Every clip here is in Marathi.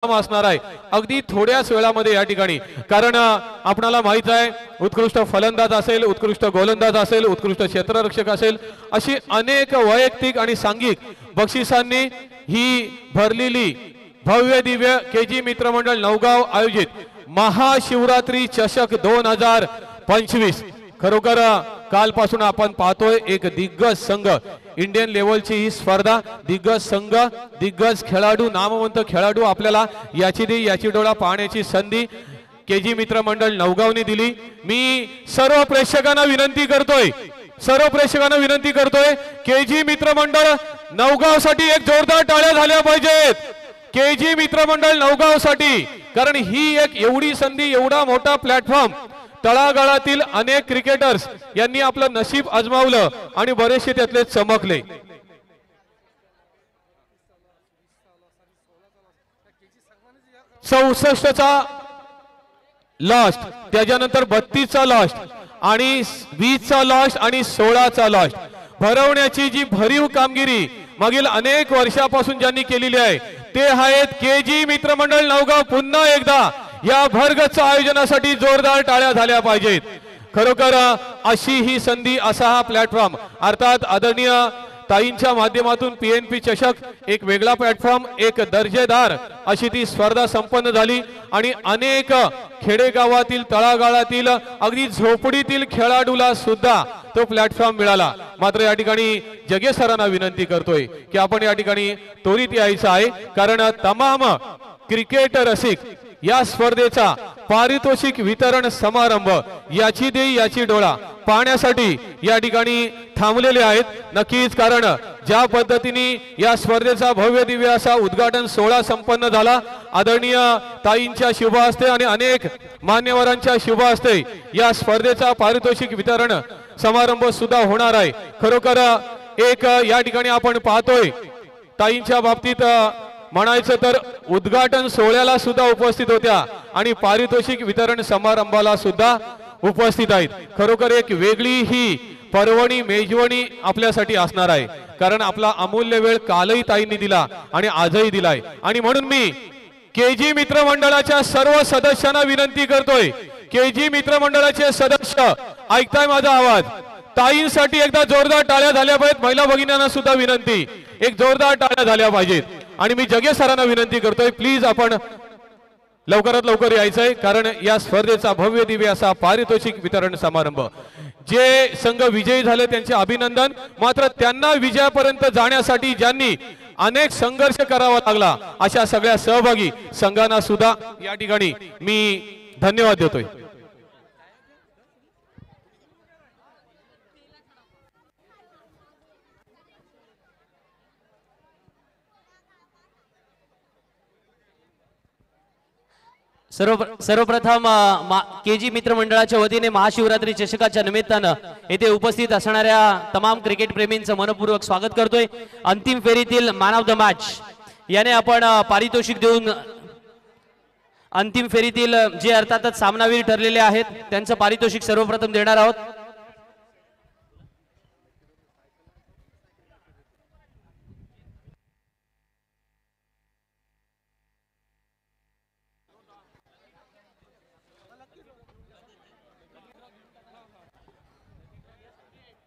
असणार आहे अगदी थोड्याच वेळामध्ये या ठिकाणी, कारण आपणाला माहित आहे उत्कृष्ट फलंदाज असेल, उत्कृष्ट गोलंदाज असेल, उत्कृष्ट क्षेत्ररक्षक असेल, अशी अनेक वैयक्तिक आणि सांघिक बक्षिसांनी ही भरलेली भव्य दिव्य केजी मित्रमंडळ नवगाव आयोजित महाशिवरात्री चषक 2025 खरोखर कालपासून आपण पाहतोय एक दिग्गज संघ, इंडियन लेवलची ही स्पर्धा, दिग्गज संघ, दिग्गज खेळाडू, नामवंत खेळाडू आपल्याला याची डोळा पाहण्याची संधी केजी मित्रमंडळ नवगावने दिली। मी सर्व प्रेक्षकांना विनंती करतोय केजी मित्रमंडळ नवगाव साठी एक जोरदार टाळ्या झाल्या पाहिजेत, केजी मित्रमंडळ नवगाव साठी, कारण ही एक एवढी संधी, एवढा मोठा प्लॅटफॉर्म, तळागाळातील अनेक क्रिकेटर्स यांनी आपलं नशीब आजमावलं आणि बरेचसे त्यातले चमकले। 64चा लास्ट, त्याच्यानंतर 32चा लास्ट आणि 20चा लास्ट आणि 16चा लास्ट भरवण्याची जी भरीव कामगिरी मागील अनेक वर्षापासून ज्यांनी केलेली आहे ते आहेत केजी मित्रमंडळ नवगाव। पुन्हा एकदा या भरगच्च आयोजनासाठी जोरदार टाळ्या झाल्या पाहिजेत। खरोखर अशी ही संधी, असा हा प्लॅटफॉर्म, अर्थात आदरणीय ताईंच्या माध्यमातून पीएनपी चषक एक वेगळा प्लॅटफॉर्म, एक दर्जेदार अशी ती स्पर्धा संपन्न झाली आणि अनेक खेडेगावातील, तळागाळातील, अगदी झोपडीतील खेळाडूला सुद्धा तो प्लॅटफॉर्म मिळाला। मात्र या ठिकाणी जगे सरांना विनंती करतोय की आपण या ठिकाणी त्वरित यायचं आहे, कारण तमाम क्रिकेट रसिक या स्पर्धेचा पारितोषिक वितरण समारंभ याची डोळा पाहण्यासाठी या ठिकाणी थांबलेले आहेत। नक्कीच, कारण ज्या पद्धतीने या स्पर्धेचा भव्य दिव्य असा उद्घाटन सोहळा संपन्न झाला, आदरणीय ताईंच्या शुभ हस्ते आणि अनेक मान्यवरांच्या शुभ हस्ते या स्पर्धेचा पारितोषिक वितरण समारंभ सुद्धा होणार आहे। खरोखर एक या ठिकाणी आपण पाहतोय ताईंच्या बाबतीत म्हणायचं तर उद्घाटन सोहळ्याला सुद्धा उपस्थित होत्या आणि पारितोषिक वितरण समारंभाला सुद्धा उपस्थित आहेत। खरोखर एक वेगळी ही पर्वणी, मेजवानी आपल्यासाठी असणार आहे, कारण आपला अमूल्य वेळ कालही ताईंनी दिला आणि आजही दिलाय। आणि म्हणून मी केजी मित्रमंडळाच्या सर्व सदस्यांना विनंती करतोय, केजी मित्रमंडळाचे सदस्य ऐकताय माझा आवाज, ताईंसाठी एकदा जोरदार टाळ्या झाल्या पाहिजेत। महिला भगिनींना सुद्धा विनंती, एक जोरदार टाळ्या झाल्या पाहिजेत। आणि मी जगे सरांना विनंती करतोय, प्लीज आपण लवकरात लवकर यायचंय, कारण या स्पर्धेचा भव्य दिव्य असा पारितोषिक वितरण समारंभ, जे संघ विजयी झाले त्यांचे अभिनंदन, मात्र त्यांना विजयापर्यंत जाण्यासाठी ज्यांनी अनेक संघर्ष करावा लागला अशा सगळ्या सहभागी संघांना सुद्धा या ठिकाणी मी धन्यवाद देतोय। सर्वप्रथम केजी मित्रमंडळाच्या वतीने महाशिवरात्री चषकाच्या निमित्तानं येथे उपस्थित असणाऱ्या तमाम क्रिकेट प्रेमींचं मनपूर्वक स्वागत करतोय। अंतिम फेरीतील मॅन ऑफ द मॅच याने आपण पारितोषिक देऊन अंतिम फेरीतील जे अर्थातच सामनावीर ठरलेले आहेत त्यांचं पारितोषिक सर्वप्रथम देणार आहोत।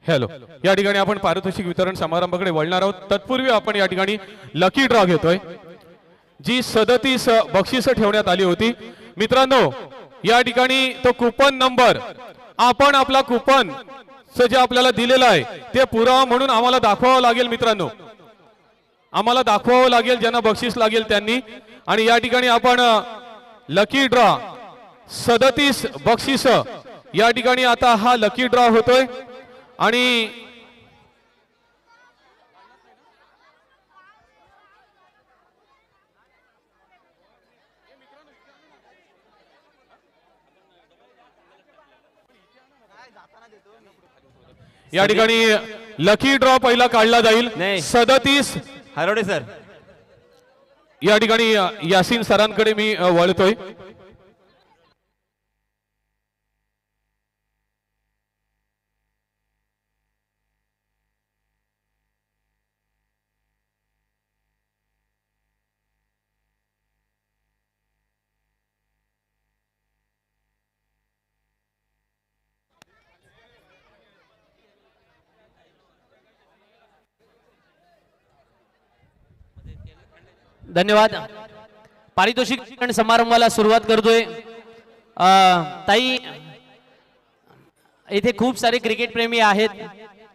हॅलो, या ठिकाणी आपण पारितोषिक वितरण समारंभाकडे वळणार आहोत। तत्पूर्वी आपण या ठिकाणी लकी ड्रॉ घेतोय, जी 37 बक्षिसं ठेवण्यात आली होती। मित्रांनो, या ठिकाणी तो कुपन नंबर, आपण आपला कुपन जे आपल्याला दिलेला आहे ते पुरावा म्हणून आम्हाला दाखवावं लागेल। मित्रांनो, आम्हाला दाखवावं लागेल, ज्यांना बक्षीस लागेल त्यांनी। आणि या ठिकाणी आपण लकी ड्रॉ 37 बक्षिसं या ठिकाणी आता हा लकी ड्रॉ होतोय आणि या ठिकाणी लकी ड्रॉ पहिला काढला जाईल। 37 हरवडे सर, या ठिकाणी यासीन सरांकडे मी वळतोय। धन्यवाद. पारितोषिक वितरण समारंभाला सुरुवात करतोय. ताई, इथे खूप सारे क्रिकेट प्रेमी आहेत.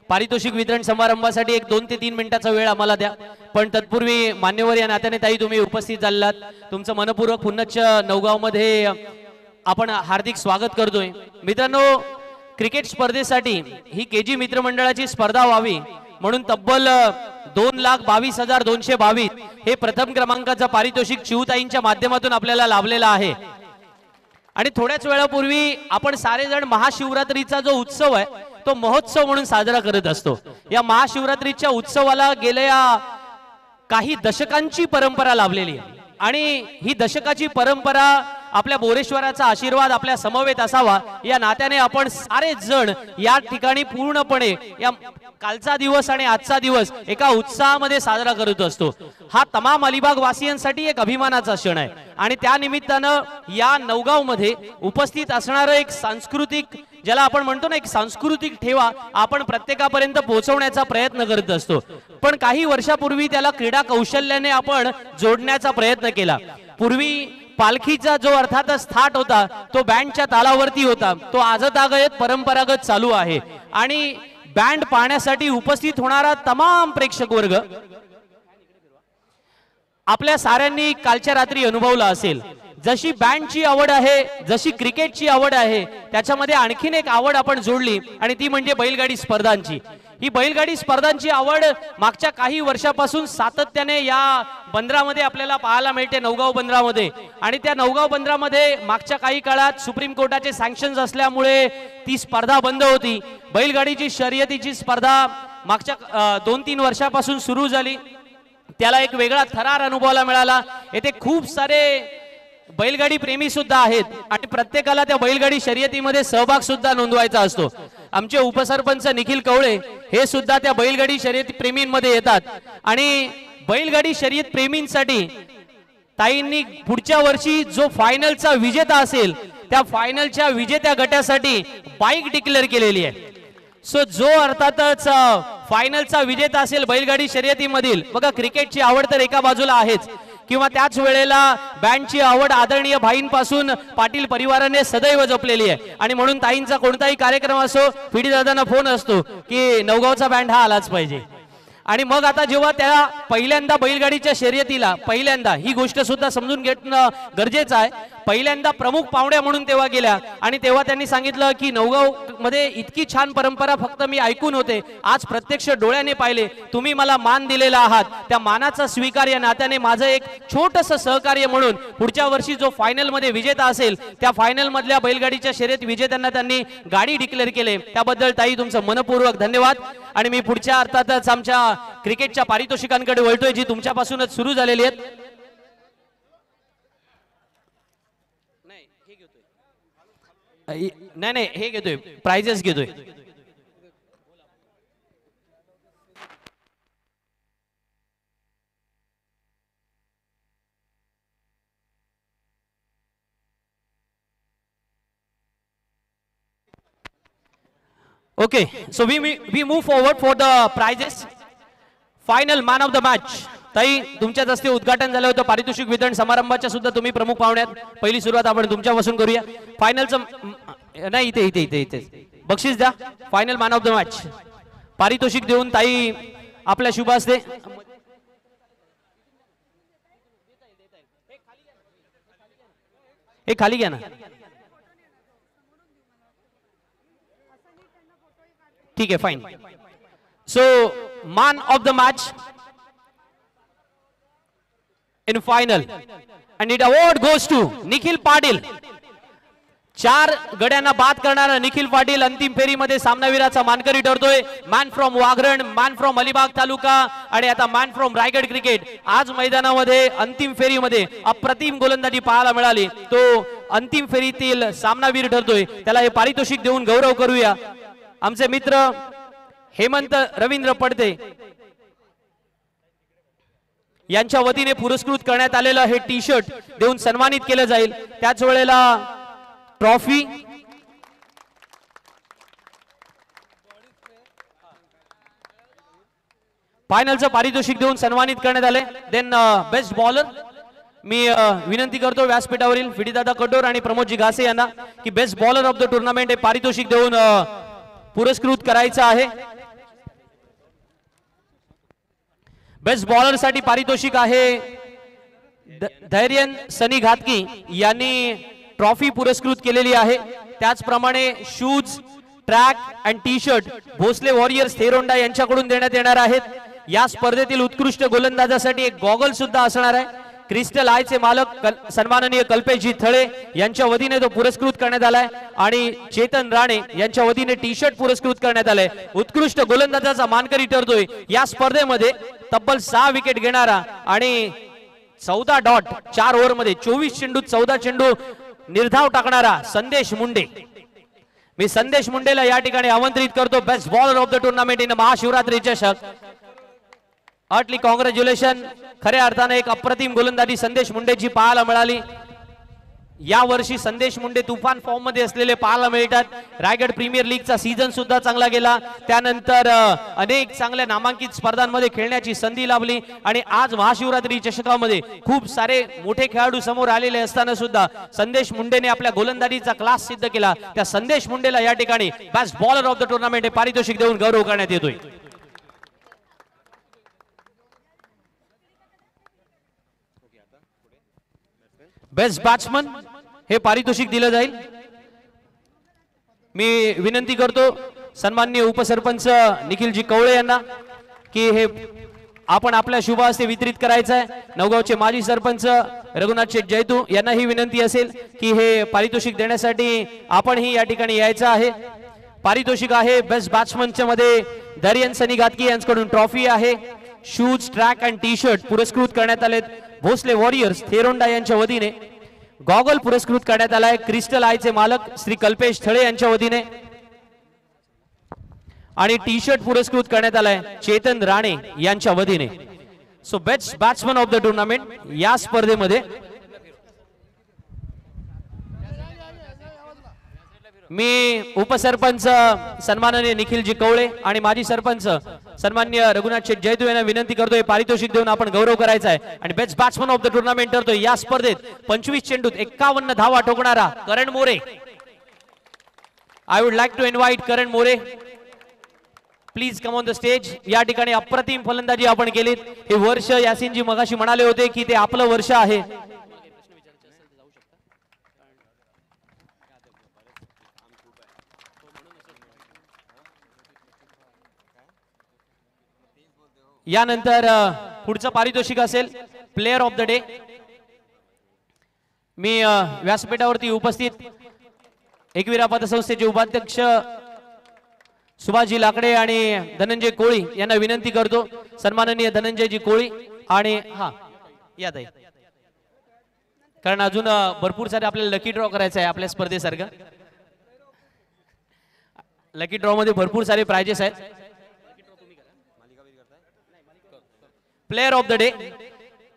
पारितोषिक वितरण समारंभासाठी एक 2 ते 3 मिनिटाचा वेळ आम्हाला द्या. पण तत्पूर्वी मान्यवर या नात्याने ताई तुम्ही उपस्थित झालात, तुमचं मनपूर्वक पुन्हा नवगाव मध्ये आपण हार्दिक स्वागत करतोय. मित्रांनो, क्रिकेट स्पर्धेसाठी ही केजी मित्रमंडळाची स्पर्धा व्हावी म्हणून तब्बल 2,22,222 हे प्रथम क्रमांकाचं पारितोषिक चिऊताईंच्या माध्यमातून आपल्याला लाभलेलं आहे. आणि थोड्याच वेळापूर्वी आपण सारेजण महाशिवरात्रीचा जो उत्सव आहे तो महोत्सव म्हणून साजरा करत असतो. या महाशिवरात्रीच्या उत्सवाला गेल्या काही दशकांची परंपरा लाभलेली आहे आणि ही दशकाची परंपरा आपल्या बोरेश्वराचा आशीर्वाद आपल्या समवेत असावा या नात्याने आपण सारे जण या ठिकाणी पूर्णपणे या कालचा दिवस आणि आजचा दिवस एका उत्साहामध्ये साजरा करत असतो. हा तमाम अलिबाग वासियांसाठी एक अभिमानाचा क्षण आहे आणि त्या निमित्तानं या नवगाव मध्ये उपस्थित असणारं एक सांस्कृतिक, ज्याला आपण म्हणतो ना, एक सांस्कृतिक ठेवा आपण प्रत्येकापर्यंत पोहोचवण्याचा प्रयत्न करत असतो. पण काही वर्षापूर्वी त्याला क्रीडा कौशल्याने आपण जोडण्याचा प्रयत्न केला. पूर्वी पालखीचा जो अर्थातच थाट होता तो बँडच्या तालावरती होता, तो आजतागत परंपरागत चालू आहे. आणि बँड पाहण्यासाठी उपस्थित होणारा तमाम प्रेक्षक वर्ग आपल्या साऱ्यांनी कालच्या रात्री अनुभवला असेल. जशी बँडची आवड आहे, जशी क्रिकेटची आवड आहे, त्याच्यामध्ये आणखीन एक आवड आपण जोडली आणि ती म्हणजे बैलगाडी स्पर्धांची. ही बैलगाडी स्पर्धांची आवड मागच्या काही वर्षापासून सातत्याने या बंदरामध्ये आपल्याला पाहायला मिळते, नवगाव बंदरामध्ये. आणि त्या नवगाव बंदरामध्ये मागच्या काही काळात सुप्रीम कोर्टाचे सँक्शन्स असल्यामुळे ती स्पर्धा बंद होती. बैलगाडीची शर्यतीची स्पर्धा मागच्या 2-3 वर्षापासून सुरू झाली. त्याला एक वेगळा थरार अनुभवायला मिळाला. येथे खूप सारे बैलगाडी प्रेमी सुद्धा आहेत आणि प्रत्येकाला त्या बैलगाडी शर्यतीमध्ये सहभाग सुद्धा नोंदवायचा असतो. आमचे उपसरपंच निखिल कवळे हे सुद्धा त्या बैलगाडी शर्यती प्रेमींमध्ये येतात आणि बैलगाडी शर्यत प्रेमींसाठी ताईंनी पुढच्या वर्षी जो फायनलचा विजेता असेल त्या फायनलच्या विजेत्या गटासाठी बाईक डिक्लेअर केलेली आहे. सो जो अर्थातच फायनलचा विजेता असेल बैलगाडी शर्यतीमधील, बघा क्रिकेटची आवड तर एका बाजूला आहेच किंवा त्याच वेळेला बँडची आवड आदरणीय भाईंपासून पाटील परिवाराने सदैव जपलेली आहे. आणि म्हणून ताईंचा कोणताही कार्यक्रम असो, पिढी दादांना फोन असतो की नवगावचा बँड हा आलाच पाहिजे. आणि मग आता जेव्हा त्या पहिल्यांदा बैलगाडीच्या शर्यतीला पहिल्यांदा ही गोष्ट सुद्धा समजून घेणं गरजेचं आहे, पहिल्यांदा प्रमुख पाहुण्या म्हणून तेव्हा गेल्या आणि तेव्हा त्यांनी सांगितलं की नवगाव मध्ये इतकी छान परंपरा फक्त मी ऐकून होते, आज प्रत्यक्ष डोळ्याने पाहिले, तुम्ही मला मान दिलेला आहात, त्या मानाचा स्वीकार या नात्याने माझं एक छोटंसं सहकार्य म्हणून पुढच्या वर्षी जो फायनल मध्ये विजेता असेल त्या फायनल मधल्या बैलगाडीच्या शर्यत विजेत्यांना त्यांनी गाडी डिक्लेअर केले. त्याबद्दल ताई तुमचं मनपूर्वक धन्यवाद. आणि मी पुढच्या अर्थातच आमच्या क्रिकेटच्या पारितोषिकांकडे वळतोय जी तुमच्यापासूनच सुरू झालेली आहेत. नाही हे घेतोय, प्राइजेस घेतोय. Okay, so we move forward for the prizes. Final man of the match. ताई तुमच्याच हस्ते उद्घाटन झालं होतं पारितोषिक वितरण समारंभाच्या सुद्धा तुम्ही प्रमुख पाहुण्यात. पहिली सुरुवात आपण तुमच्यापासून करूया. फायनलचं नाही, इथे बक्षीस द्या. Final man of the match पारितोषिक देऊन ताई आपल्या शुभ हस्ते. हे खाली घ्या ना. ठीक आहे, fine. So man of the match in final and it award goes to Nikhil Patil. 4 गड्यांना बाद करणारा निखिल पाटील अंतिम फेरीमध्ये सामनावीराचा मानकरी ठरतोय. Man from Vagharan, man from Alibag taluka आणि आता मॅन फ्रॉम रायगड क्रिकेट. आज मैदानामध्ये अंतिम फेरीमध्ये अप्रतिम गोलंदाजी पाहायला मिळाली. तो अंतिम फेरीतील सामनावीर ठरतोय. त्याला हे पारितोषिक देऊन गौरव करूया. आमचे मित्र हेमंत रवींद्र पडते यांच्या वतीने पुरस्कृत करण्यात आलेलं हे टी शर्ट देऊन सन्मानित केलं जाईल. त्याच वेळेला ट्रॉफी फायनलचं पारितोषिक देऊन सन्मानित करण्यात आले. देन बेस्ट बॉलर मी विनंती करतो व्यासपीठावरील फिडीदादा कटोर आणि प्रमोदजी घासे यांना की best bowler of the tournament हे पारितोषिक देऊन पुरस्कृत करायचं आहे. बेस्ट बॉलर साठी पारितोषिक आहे धैर्यन सनी घातकी यांनी ट्रॉफी पुरस्कृत केलेली आहे. त्याचप्रमाणे shoes track and T shirt Bhosale warriors Theronda यांच्याकडून देण्यात येणार आहेत. या स्पर्धेतील उत्कृष्ट गोलंदाजासाठी एक गॉगल सुद्धा असणार आहे. क्रिस्टल आयचे मालक सन्माननीय कल्पेशजी थळे यांच्या वतीने तो पुरस्कृत करण्यात आलाय आणि चेतन राणे यांच्या वतीने टी शर्ट पुरस्कृत करण्यात आलाय. उत्कृष्ट गोलंदाजाचा मानकरी ठरतोय या स्पर्धेमध्ये तब्बल 6 विकेट घेणारा आणि 14 डॉट 4 ओव्हरमध्ये 24 चेंडूत 14 चेंडू निर्धाव टाकणारा संदेश मुंडे. मी संदेश मुंडेला या ठिकाणी आमंत्रित करतो best bowler of the tournament in Mahashivratri चषक. Heartly congratulation. खऱ्या अर्थाने एक अप्रतिम गोलंदाजी संदेश मुंडेची पाहायला मिळाली. या वर्षी संदेश मुंडे तुफान फॉर्म मध्ये असलेले पाहायला मिळतात. रायगड प्रीमियर लीगचा सीझन सुद्धा चांगला गेला. त्यानंतर अनेक चांगल्या नामांकित स्पर्धांमध्ये खेळण्याची संधी लाभली आणि आज महाशिवरात्री चषकामध्ये खूप सारे मोठे खेळाडू समोर आलेले असताना सुद्धा संदेश मुंडेने आपल्या गोलंदाजीचा क्लास सिद्ध केला. त्या संदेश मुंडेला या ठिकाणी best bowler of the tournament हे पारितोषिक देऊन गौरव करण्यात येतोय. बेस्ट बॅट्समन हे पारितोषिक दिलं जाईल. मी विनंती करतो सन्माननीय उपसरपंच निखिलजी कवळे यांना की हे आपण आपल्या शुभ हस्ते वितरित करायचं आहे. नवगावचे माजी सरपंच रघुनाथ शेठ जैतू यांना ही विनंती असेल की हे पारितोषिक देण्यासाठी आपणही या ठिकाणी यायचं आहे. पारितोषिक आहे बेस्ट बॅट्समनच्या मध्ये धैर्यन सनी घातकी यांच्याकडून ट्रॉफी आहे. Shoes track and T shirt पुरस्कृत करण्यात आलेत भोसले वॉरियर्स थेरोंडा यांच्या वतीने. गॉगल पुरस्कृत करण्यात आलाय क्रिस्टल आयचे मालक श्री कल्पेश थळे यांच्या वतीने आणि टी शर्ट पुरस्कृत करण्यात आलाय चेतन राणे यांच्या वतीने. So best batsman of the tournament या स्पर्धेमध्ये मी उपसरपंच सन्माननीय निखिलजी कवळे आणि माजी सरपंच सन्माननीय रघुनाथ शेठ जयतू यांना विनंती करतोय पारितोषिक देऊन आपण गौरव करायचा आहे. आणि best batsman of the tournament ठरतोय या स्पर्धेत 25 चेंडूत 51 धावा ठोकणारा Karan More. I would like to invite Karan More please come on the stage. या ठिकाणी अप्रतिम फलंदाजी आपण केलीत. हे वर्ष यासिनजी मगाशी म्हणाले होते की ते आपलं वर्ष आहे. यानंतर पुढचं पारितोषिक असेल प्लेयर ऑफ द डे. मी व्यासपीठावरती उपस्थित एकविरा पतसंस्थेचे उपाध्यक्ष सुभाषजी लाकडे आणि धनंजय कोळी यांना विनंती करतो. सन्माननीय धनंजयजी कोळी आणि हा या ताई, कारण अजून भरपूर सारे आपल्याला लकी ड्रॉ करायचं आहे आपल्या स्पर्धेसारखं. लकी ड्रॉ मध्ये भरपूर सारे प्राइजेस आहेत. प्लेयर ऑफ द डे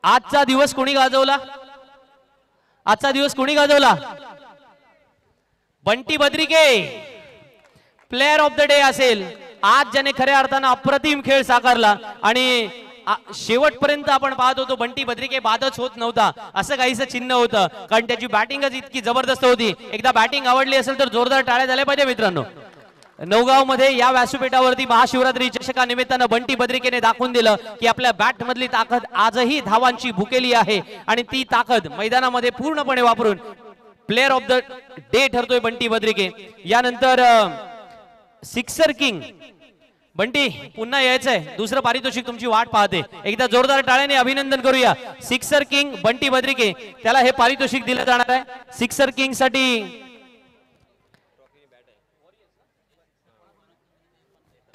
आजचा दिवस कोणी गाजवला? आजचा दिवस कोणी गाजवला? Bunty Badrike player of the day असेल. आज ज्याने खऱ्या अर्थानं अप्रतिम खेळ साकारला आणि शेवटपर्यंत आपण पाहत होतो बंटी बद्रिके बादच होत नव्हता असं काहीसं चिन्ह होतं, कारण त्याची बॅटिंगच इतकी जबरदस्त होती. एकदा बॅटिंग आवडली असेल तर जोरदार टाळ्या झाल्या पाहिजे मित्रांनो. नवगाव मध्ये या व्यासपीठावरती महाशिवरात्री चषका निमित्तानं बंटी बद्रिकेने दाखवून दिलं की आपल्या बॅट मधली ताकद आजही धावांची भुकेली आहे आणि ती ताकद मैदानामध्ये पूर्णपणे वापरून प्लेयर ऑफ द डे ठरतोय बंटी बद्रिके. यानंतर सिक्सर किंग बंटी पुन्हा यायचंय, दुसरं पारितोषिक तुमची वाट पाहते. एकदा जोरदार टाळ्याने अभिनंदन करूया. सिक्सर किंग बंटी बद्रिके त्याला हे पारितोषिक दिलं जाणार आहे. सिक्सर किंग साठी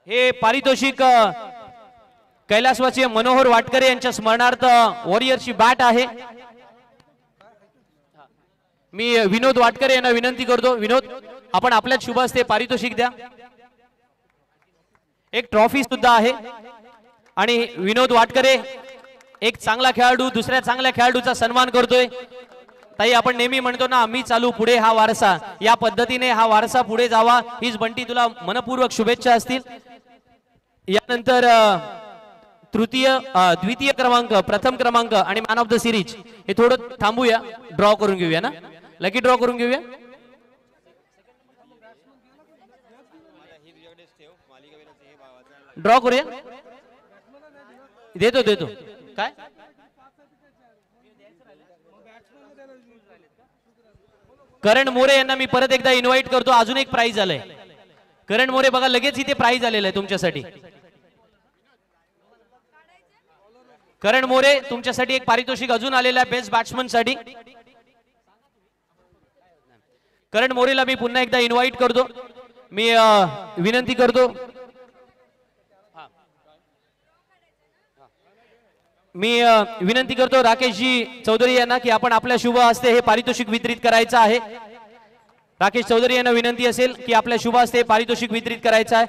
हे पारितोषिक कैलासवासी मनोहर वाटकरे यांच्या स्मरणार्थ वॉरियरची बॅट आहे. मी विनोद वाटकरे यांना विनंती करतो, विनोद आपण आपल्याच शुभ हस्ते पारितोषिक द्या. एक ट्रॉफी सुद्धा आहे आणि विनोद वाटकरे एक चांगला खेळाडू दुसऱ्या चांगल्या खेळाडूचा सन्मान करतोय. ताई आपण नेहमी म्हणतो ना मी चालू पुढे हा वारसा, या पद्धतीने हा वारसा पुढे जावा हीच बंटी तुला मनपूर्वक शुभेच्छा असतील. यानंतर द्वितीय क्रमांक, प्रथम क्रमांक आणि मॅन ऑफ द सिरीज हे थोडं थांबूया, ड्रॉ करून घेऊया ना, लकी ड्रॉ करून घेऊया. ड्रॉ करूया, देतो देतो. काय करण मोरे यांना मी परत एकदा इन्व्हाइट करतो. अजून एक प्राइज आलंय. करण मोरे बघा, लगेच इथे प्राइज आलेलं आहे तुमच्यासाठी. करण मोरे, तुमच्यासाठी एक पारितोषिक अजून आलेलं आहे बेस्ट बॅट्समन साठी. करण मोरेला मी पुन्हा एकदा इन्व्हाइट करतो. मी विनंती करतो, राकेशजी चौधरी यांना की आपण आपल्या शुभ हस्ते हे पारितोषिक वितरित करायचं आहे. राकेश चौधरी यांना विनंती असेल की आपल्या शुभ हस्ते पारितोषिक वितरित करायचं आहे.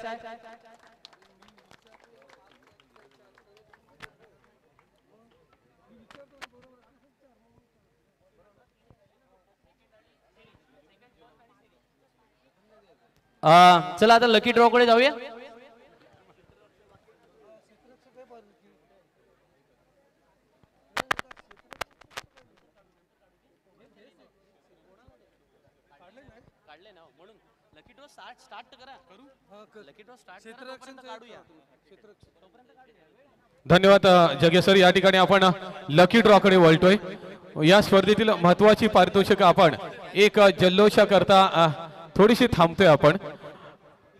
चला आता लकी ड्रॉ कडे जाऊया. धन्यवाद जगे सर. या ठिकाणी आपण लकी ड्रॉ कडे वळतोय. या स्पर्धेतील महत्वाची पारितोषिक आपण एक जल्लोषा करता थोडीशी थांबतोय आपण.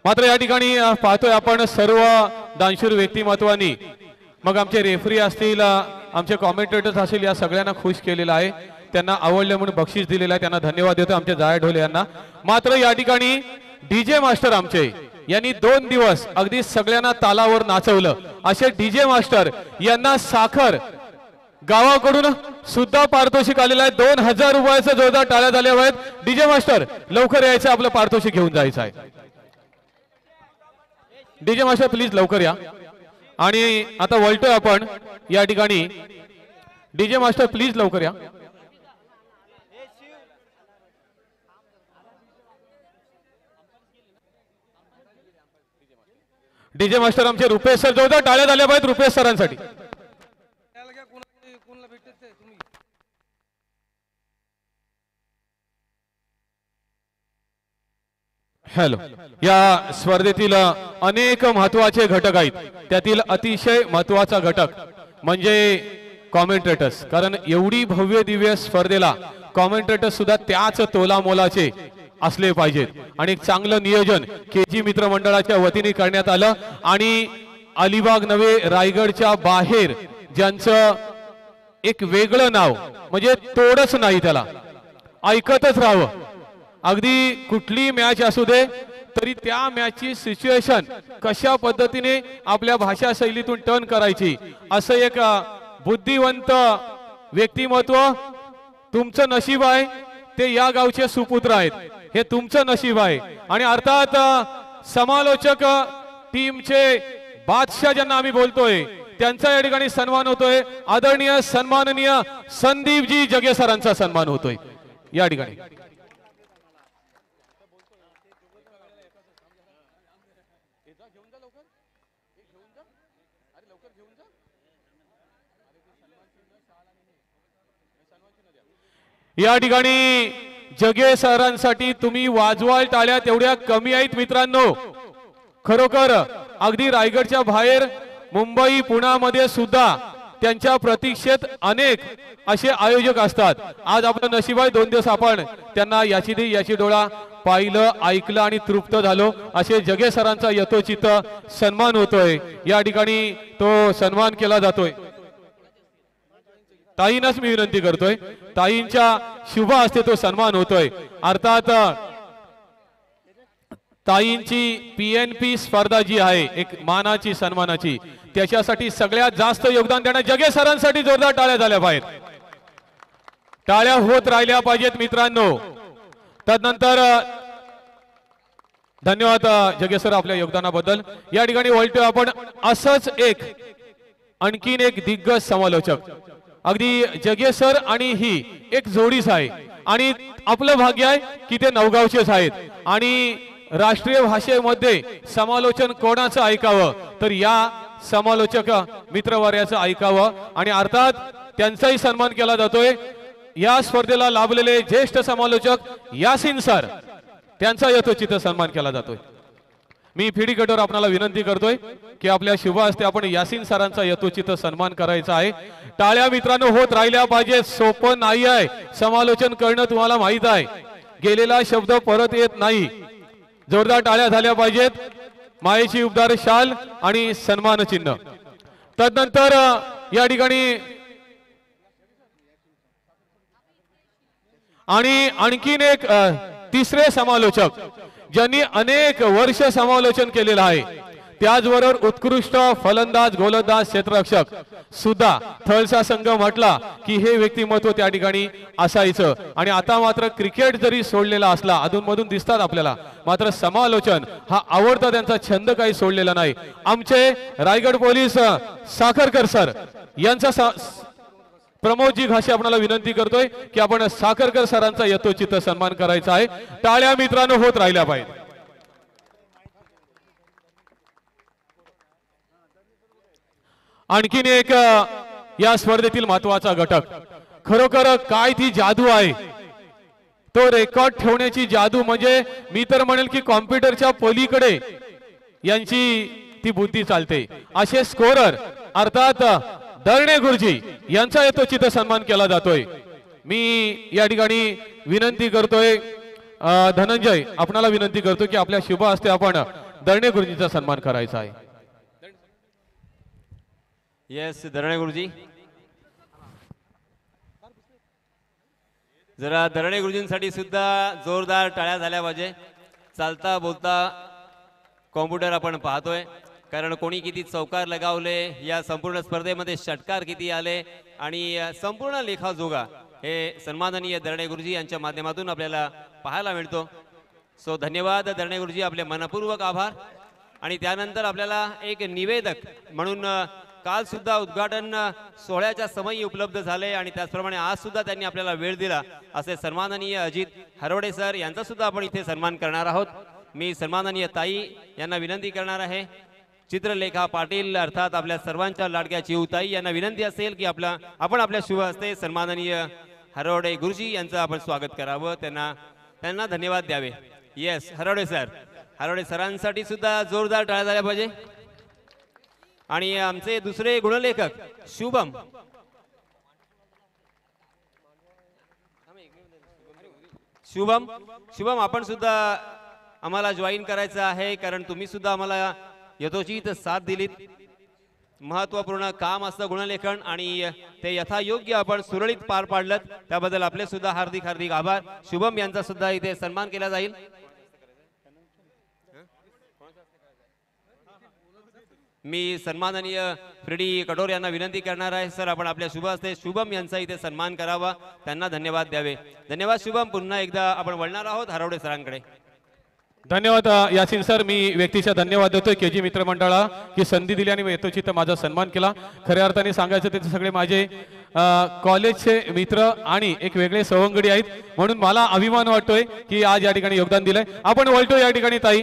मात्र या ठिकाणी पाहतोय आपण सर्व दानशूर व्यक्तिमत्वांनी, मग आमचे रेफरी असतील, आमचे कॉमेंटेटर्स असतील, या सगळ्यांना खुश केलेलं आहे. त्यांना आवडलं म्हणून बक्षीस दिलेलं आहे. त्यांना धन्यवाद देतो आमच्या जाया ढोले यांना. मात्र या ठिकाणी डीजे मास्टर आमचे यांनी 2 दिवस अगदी सगळ्यांना तालावर नाचवलं. असे डीजे मास्टर यांना साखर गावाकडून सुद्धा पारितोषिक आलेलं आहे. 2000 रुपयाचं जोरदार टाळ्या झाल्या आहेत. डीजे मास्टर लवकर यायचं, आपलं पारितोषिक घेऊन जायचं आहे. डीजे मास्टर प्लीज लवकर या. आणि आता वळतोय आपण या ठिकाणी. डीजे मास्टर प्लीज लवकर या. डीजे मास्टर आमचे रुपेश सर, जोरदार टाळ्या झाल्या पाहिजेत रुपेश सरांसाठी. हॅलो. या स्पर्धेतील अनेक महत्वाचे घटक आहेत. त्यातील अतिशय महत्वाचा घटक म्हणजे कॉमेंटेटर्स. कारण एवढी भव्य दिव्य स्पर्धेला कॉमेंटेटर्स सुद्धा त्याच तोलामोलाचे असले पाहिजेत. आणि एक चांगलं नियोजन केजी मित्र मंडळाच्या वतीने करण्यात आलं. आणि अलिबाग नवे रायगडच्या बाहेर ज्यांचं एक वेगळं नाव, म्हणजे तोडच नाही, त्याला ऐकतच राहावं. अगदी कुठली मॅच असू दे तरी त्या मॅचची सिच्युएशन कशा पद्धतीने आपल्या भाषा शैलीतून टर्न करायची, असं एक बुद्धिवंत व्यक्तिमत्व तुमचं नशीब आहे. ते या गावचे सुपुत्र आहेत, हे तुमचं नशीब आहे. आणि अर्थात समालोचक टीमचे बादशाह ज्यांना आम्ही बोलतोय त्यांचा या ठिकाणी सन्मान होतोय. आदरणीय सन्माननीय संदीपजी जगे सरांचा सन्मान होतोय या ठिकाणी. या ठिकाणी जगे सरांसाठी तुम्ही वाजवाल टाळ्या तेवढ्या कमी आहेत मित्रांनो. खरोखर अगदी रायगडच्या बाहेर मुंबई पुण्यामध्ये सुद्धा त्यांच्या प्रतीक्षेत अनेक असे आयोजक असतात. आज आपलं नशीब आहे 2 दिवस आपण त्यांना याची डोळा पाहिलं, ऐकलं आणि तृप्त झालो. असे जगे सरांचा यथोचित सन्मान होतोय. या ठिकाणी तो सन्मान केला जातोय. ताईंनाच मी विनंती करतोय, ताईंच्या शुभ हस्ते तो सन्मान होतोय. अर्थात ताईंची पीएनपी स्पर्धा जी आहे एक मानाची सन्मानाची, त्याच्यासाठी सगळ्यात जास्त योगदान देण्या जगे सरांसाठी जोरदार टाळ्या झाल्या पाहिजेत. टाळ्या होत राहिल्या पाहिजेत मित्रांनो. तदनंतर धन्यवाद जगे सर आपल्या योगदानाबद्दल. या ठिकाणी वळतोय आपण असंच एक आणखीन एक दिग्गज समालोचक. अगदी जगे सर आणि ही एक जोडीच आहे. आणि आपलं भाग्य आहे की ते नवगावचेच आहेत. आणि राष्ट्रीय भाषेमध्ये समालोचन कोणाचं ऐकावं तर या समालोचक मित्रवार्याचं ऐकावं आणि अर्थात त्यांचाही सन्मान केला जातोय। या स्पर्धेला लाभलेले ज्येष्ठ समालोचक यासिन सर त्यांचा यथोचित सन्मान केला जातोय। मी फिडी गटवर आपल्याला विनंती करतोय की आपल्या शुभ हस्ते आपण यासिन सरांचा यथोचित सन्मान करायचा आहे। टाळ्या मित्रांनो होत राहिल्या पाहिजे, सोपं नाही आहे समालोचन करणं, तुम्हाला माहित आहे गेलेला शब्द परत येत नाही। जोरदार टाळ्या झाल्या पाहिजेत, मायेची उबदार शाल आणि सन्मान चिन्ह। तदनंतर या ठिकाणी आणि आणखीन एक तिसरे समालोचक ज्यांनी अनेक वर्ष समालोचन केलेलं आहे, त्याचबरोबर उत्कृष्ट फलंदाज गोलंदाज क्षेत्ररक्षक सुद्धा थळचा संघ म्हटला की हे व्यक्तिमत्व त्या ठिकाणी असायचं। आणि आता मात्र क्रिकेट जरी सोडलेला असला, अधूनमधून दिसतात आपल्याला, मात्र समालोचन हा आवडता त्यांचा छंद काही सोडलेला नाही। आमचे रायगड पोलीस साखरकर सर यांचा प्रमोदजी घासे आपल्याला विनंती करतोय की आपण साखरकर सरांचा यथोचित सन्मान करायचा आहे। टाळ्या मित्रांनो होत राहिल्या पाहिजे। आणखीन एक या स्पर्धेतील महत्वाचा घटक, खरोखर काय ती जादू आहे, तो रेकॉर्ड ठेवण्याची जादू, म्हणजे मी तर म्हणेल की कॉम्प्युटरच्या पलीकडे यांची ती बुद्धी चालते। असे स्कोरर अर्थात दरणे गुरुजी यांचा यथोचित सन्मान केला जातोय। मी या ठिकाणी विनंती करतोय धनंजय आपणाला विनंती करतो की आपल्या शुभ हस्ते आपण दरणे गुरुजीचा सन्मान करायचा आहे। येस दरणे गुरुजी, जरा दरणे गुरुजींसाठी सुद्धा जोरदार टाळ्या झाल्या पाहिजे। चालता बोलता कॉम्प्युटर आपण पाहतोय, कारण कोणी किती चौकार लगावले, या संपूर्ण स्पर्धेमध्ये षटकार किती आले आणि संपूर्ण लेखाजोगा हे सन्माननीय दरणे गुरुजी यांच्या माध्यमातून आपल्याला पाहायला मिळतो। सो धन्यवाद दरणे गुरुजी, आपले मनपूर्वक आभार। आणि त्यानंतर आपल्याला एक निवेदक म्हणून काल सुद्धा उद्घाटन सोहळ्याच्या समयी उपलब्ध झाले आणि त्याचप्रमाणे आज सुद्धा त्यांनी आपल्याला वेळ दिला, असे सन्माननीय अजित हरवडे सर यांचा सुद्धा आपण इथे सन्मान करणार आहोत। मी सन्माननीय ताई यांना विनंती करणार आहे, चित्रलेखा पाटील अर्थात आपल्या सर्वांच्या लाडक्या चिऊताई यांना विनंती असेल की आपण आपल्या शुभ हस्ते सन्माननीय हरवडे गुरुजी यांचं आपण स्वागत करावं, त्यांना धन्यवाद द्यावे। येस हरवडे सर, हरवडे सरांसाठी सुद्धा जोरदार टाळ्या झाल्या पाहिजे। आणि आमचे दुसरे गुणलेखक शुभम, शुभम आपण सुद्धा आम्हाला जॉईन करायचं आहे, कारण तुम्ही सुद्धा आम्हाला यथोचित साथ दिलीत। महत्त्वपूर्ण काम असतं गुणलेखन आणि ते यथायोग्य आपण सुरळीत पार पाडलं, त्याबद्दल आपले सुद्धा हार्दिक हार्दिक आभार। शुभम यांचा सुद्धा इथे सन्मान केला जाईल। मी सन्माननीय फ्रेडी कटोर यांना विनंती करणार आहे, सर आपण आपल्या शुभ हस्ते शुभम यांचा इथे सन्मान करावा, त्यांना धन्यवाद द्यावे। धन्यवाद शुभम, पुन्हा एकदा आपण वळणार आहोत हरवडे सरांकडे। धन्यवाद यासिन सर, मी व्यक्तीचा धन्यवाद देतोय केजी मित्रमंडळाला की संधी दिली आणि यथोचित माझा सन्मान केला। खऱ्या अर्थाने सांगायचं ते सगळे माझे कॉलेजचे मित्र आणि एक वेगळे सवंगडी आहेत, म्हणून मला अभिमान वाटतोय की आज या ठिकाणी योगदान दिलंय। आपण वळतो या ठिकाणी ताई,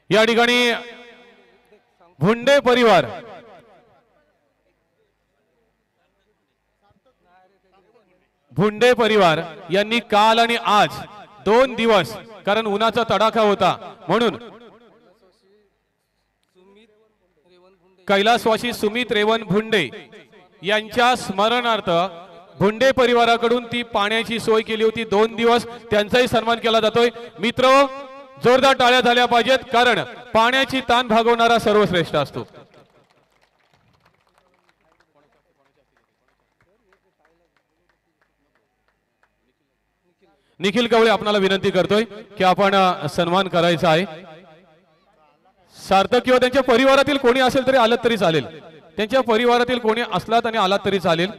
या ठिकाणी भुंडे परिवार यांनी काल आणि आज 2 दिवस, कारण उन्हाचा तडाखा होता म्हणून कैलासवासी सुमित रेवण भुंडे यांच्या स्मरणार्थ भुंडे परिवाराकडून ती पाण्याची सोय केली होती। 2 दिवस त्यांचाही सन्मान केला जातोय। मित्र जोरदार टाळ्या झाल्या पाहिजेत, कारण पाण्याची ताण भागवणारा सर्वश्रेष्ठ असतो। निखिल कवळे आपणाला विनंती करतोय की आपण सन्मान करायचा आहे। सार्थक किंवा त्यांच्या परिवारातील कोणी असेल तरी आलं तरी चालेल, त्यांच्या परिवारातील कोणी असलात आणि आलात तरी चालेल,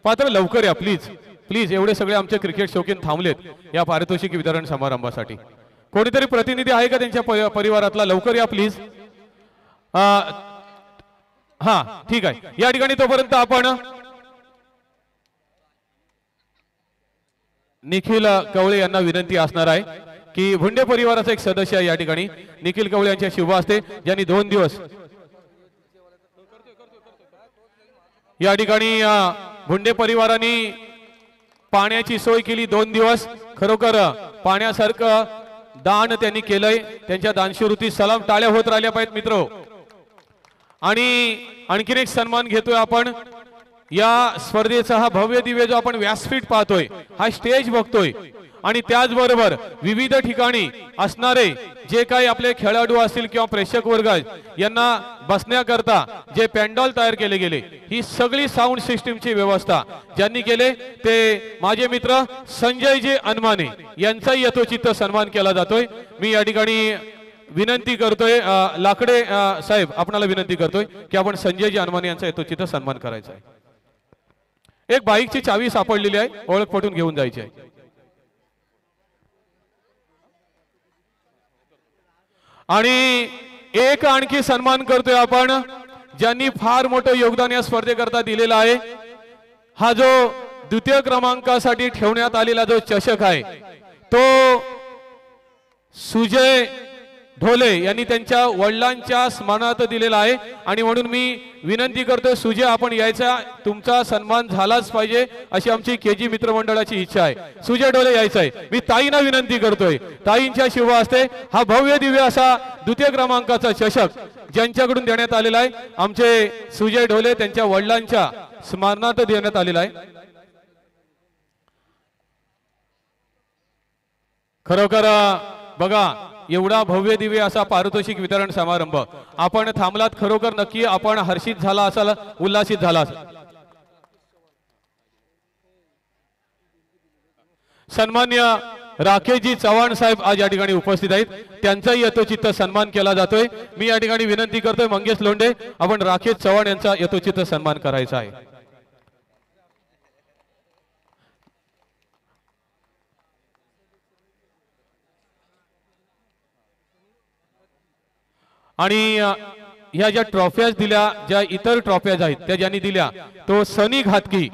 मात्र लवकर या प्लीज प्लीज। एवढे सगळे आमचे क्रिकेट शौकीन थांबलेत या पारितोषिक वितरण समारंभासाठी। कोणीतरी प्रतिनिधी आहे का त्यांच्या परिवारातला? लवकर या प्लीज। हा ठीक आहे, या ठिकाणी तोपर्यंत आपण निखिल कवळे यांना विनंती असणार आहे की भुंडे परिवाराचा एक सदस्य आहे या ठिकाणी निखिल कवळे यांच्या शुभ हस्ते, ज्यांनी 2 दिवस या ठिकाणी भुंडे परिवाराने पाण्याची सोय केली 2 दिवस. खरोखर पाण्यासारखं दान त्यांनी केलंय. त्यांच्या दानशूरवृत्ती सलाम, टाळ्या होत राहिल्या पाहिजेत मित्र. आणि आणखीन एक सन्मान घेतोय आपण या स्पर्धेचा. हा भव्य दिव्य जो आपण व्यासपीठ पाहतोय, हा स्टेज बघतोय, आणि त्याचबरोबर विविध ठिकाणी असणारे जे काही आपले खेळाडू असतील किंवा प्रेक्षक वर्ग यांना बसण्याकरता जे पॅन्डॉल तयार केले गेले, ही सगळी साऊंड सिस्टीमची व्यवस्था ज्यांनी केले ते माझे मित्र संजयजी अनमाने यांचाही यथोचित सन्मान केला जातोय. मी या ठिकाणी विनंती करतोय, लाकडे साहेब आपणाला विनंती करतोय की आपण संजयजी अनमाने यांचा यथोचित सन्मान करायचा आहे. एक बाईकची चावी सापडलेली आहे, ओळख पटून घेऊन जायची आहे. आणि एक आणखी सन्मान करतोय आपण ज्यांनी फार मोठं योगदान या स्पर्धेकरता दिलेलं आहे. हा जो द्वितीय क्रमांकासाठी ठेवण्यात आलेला जो चषक आहे तो सुजय ढोले यांनी त्यांच्या वडिलांच्या स्मरणार्थ दिलेला आहे. आणि म्हणून मी विनंती करतोय सुजय आपण यायचा, तुमचा सन्मान झालाच पाहिजे अशी आमची केजी मित्रमंडळाची इच्छा आहे. सुजय ढोले यायचं आहे. मी ताईंना विनंती करतोय, ताईंच्या शुभ हस्ते हा भव्य दिव्य असा द्वितीय क्रमांकाचा चषक ज्यांच्याकडून देण्यात आलेला आहे, आमचे सुजय ढोले त्यांच्या वडिलांच्या स्मरणार्थ देण्यात आलेला आहे. खरोखर बघा एवढा भव्य दिव्य असा पारितोषिक वितरण समारंभ आपण थांबलात, खरोखर नक्की आपण हर्षित झाला असाल, उल्हासित झाला असाल. सन्मान्य राकेशजी चव्हाण साहेब आज या ठिकाणी उपस्थित आहेत, त्यांचाही यथोचित सन्मान केला जातोय. मी या ठिकाणी विनंती करतोय मंगेश लोंढे आपण राकेश चव्हाण यांचा यथोचित सन्मान करायचा आहे. आणि ह्या ज्या ट्रॉफ्याज दिल्या, ज्या इतर ट्रॉफ्याज आहेत त्या ज्यांनी दिल्या, तो सनी घातकी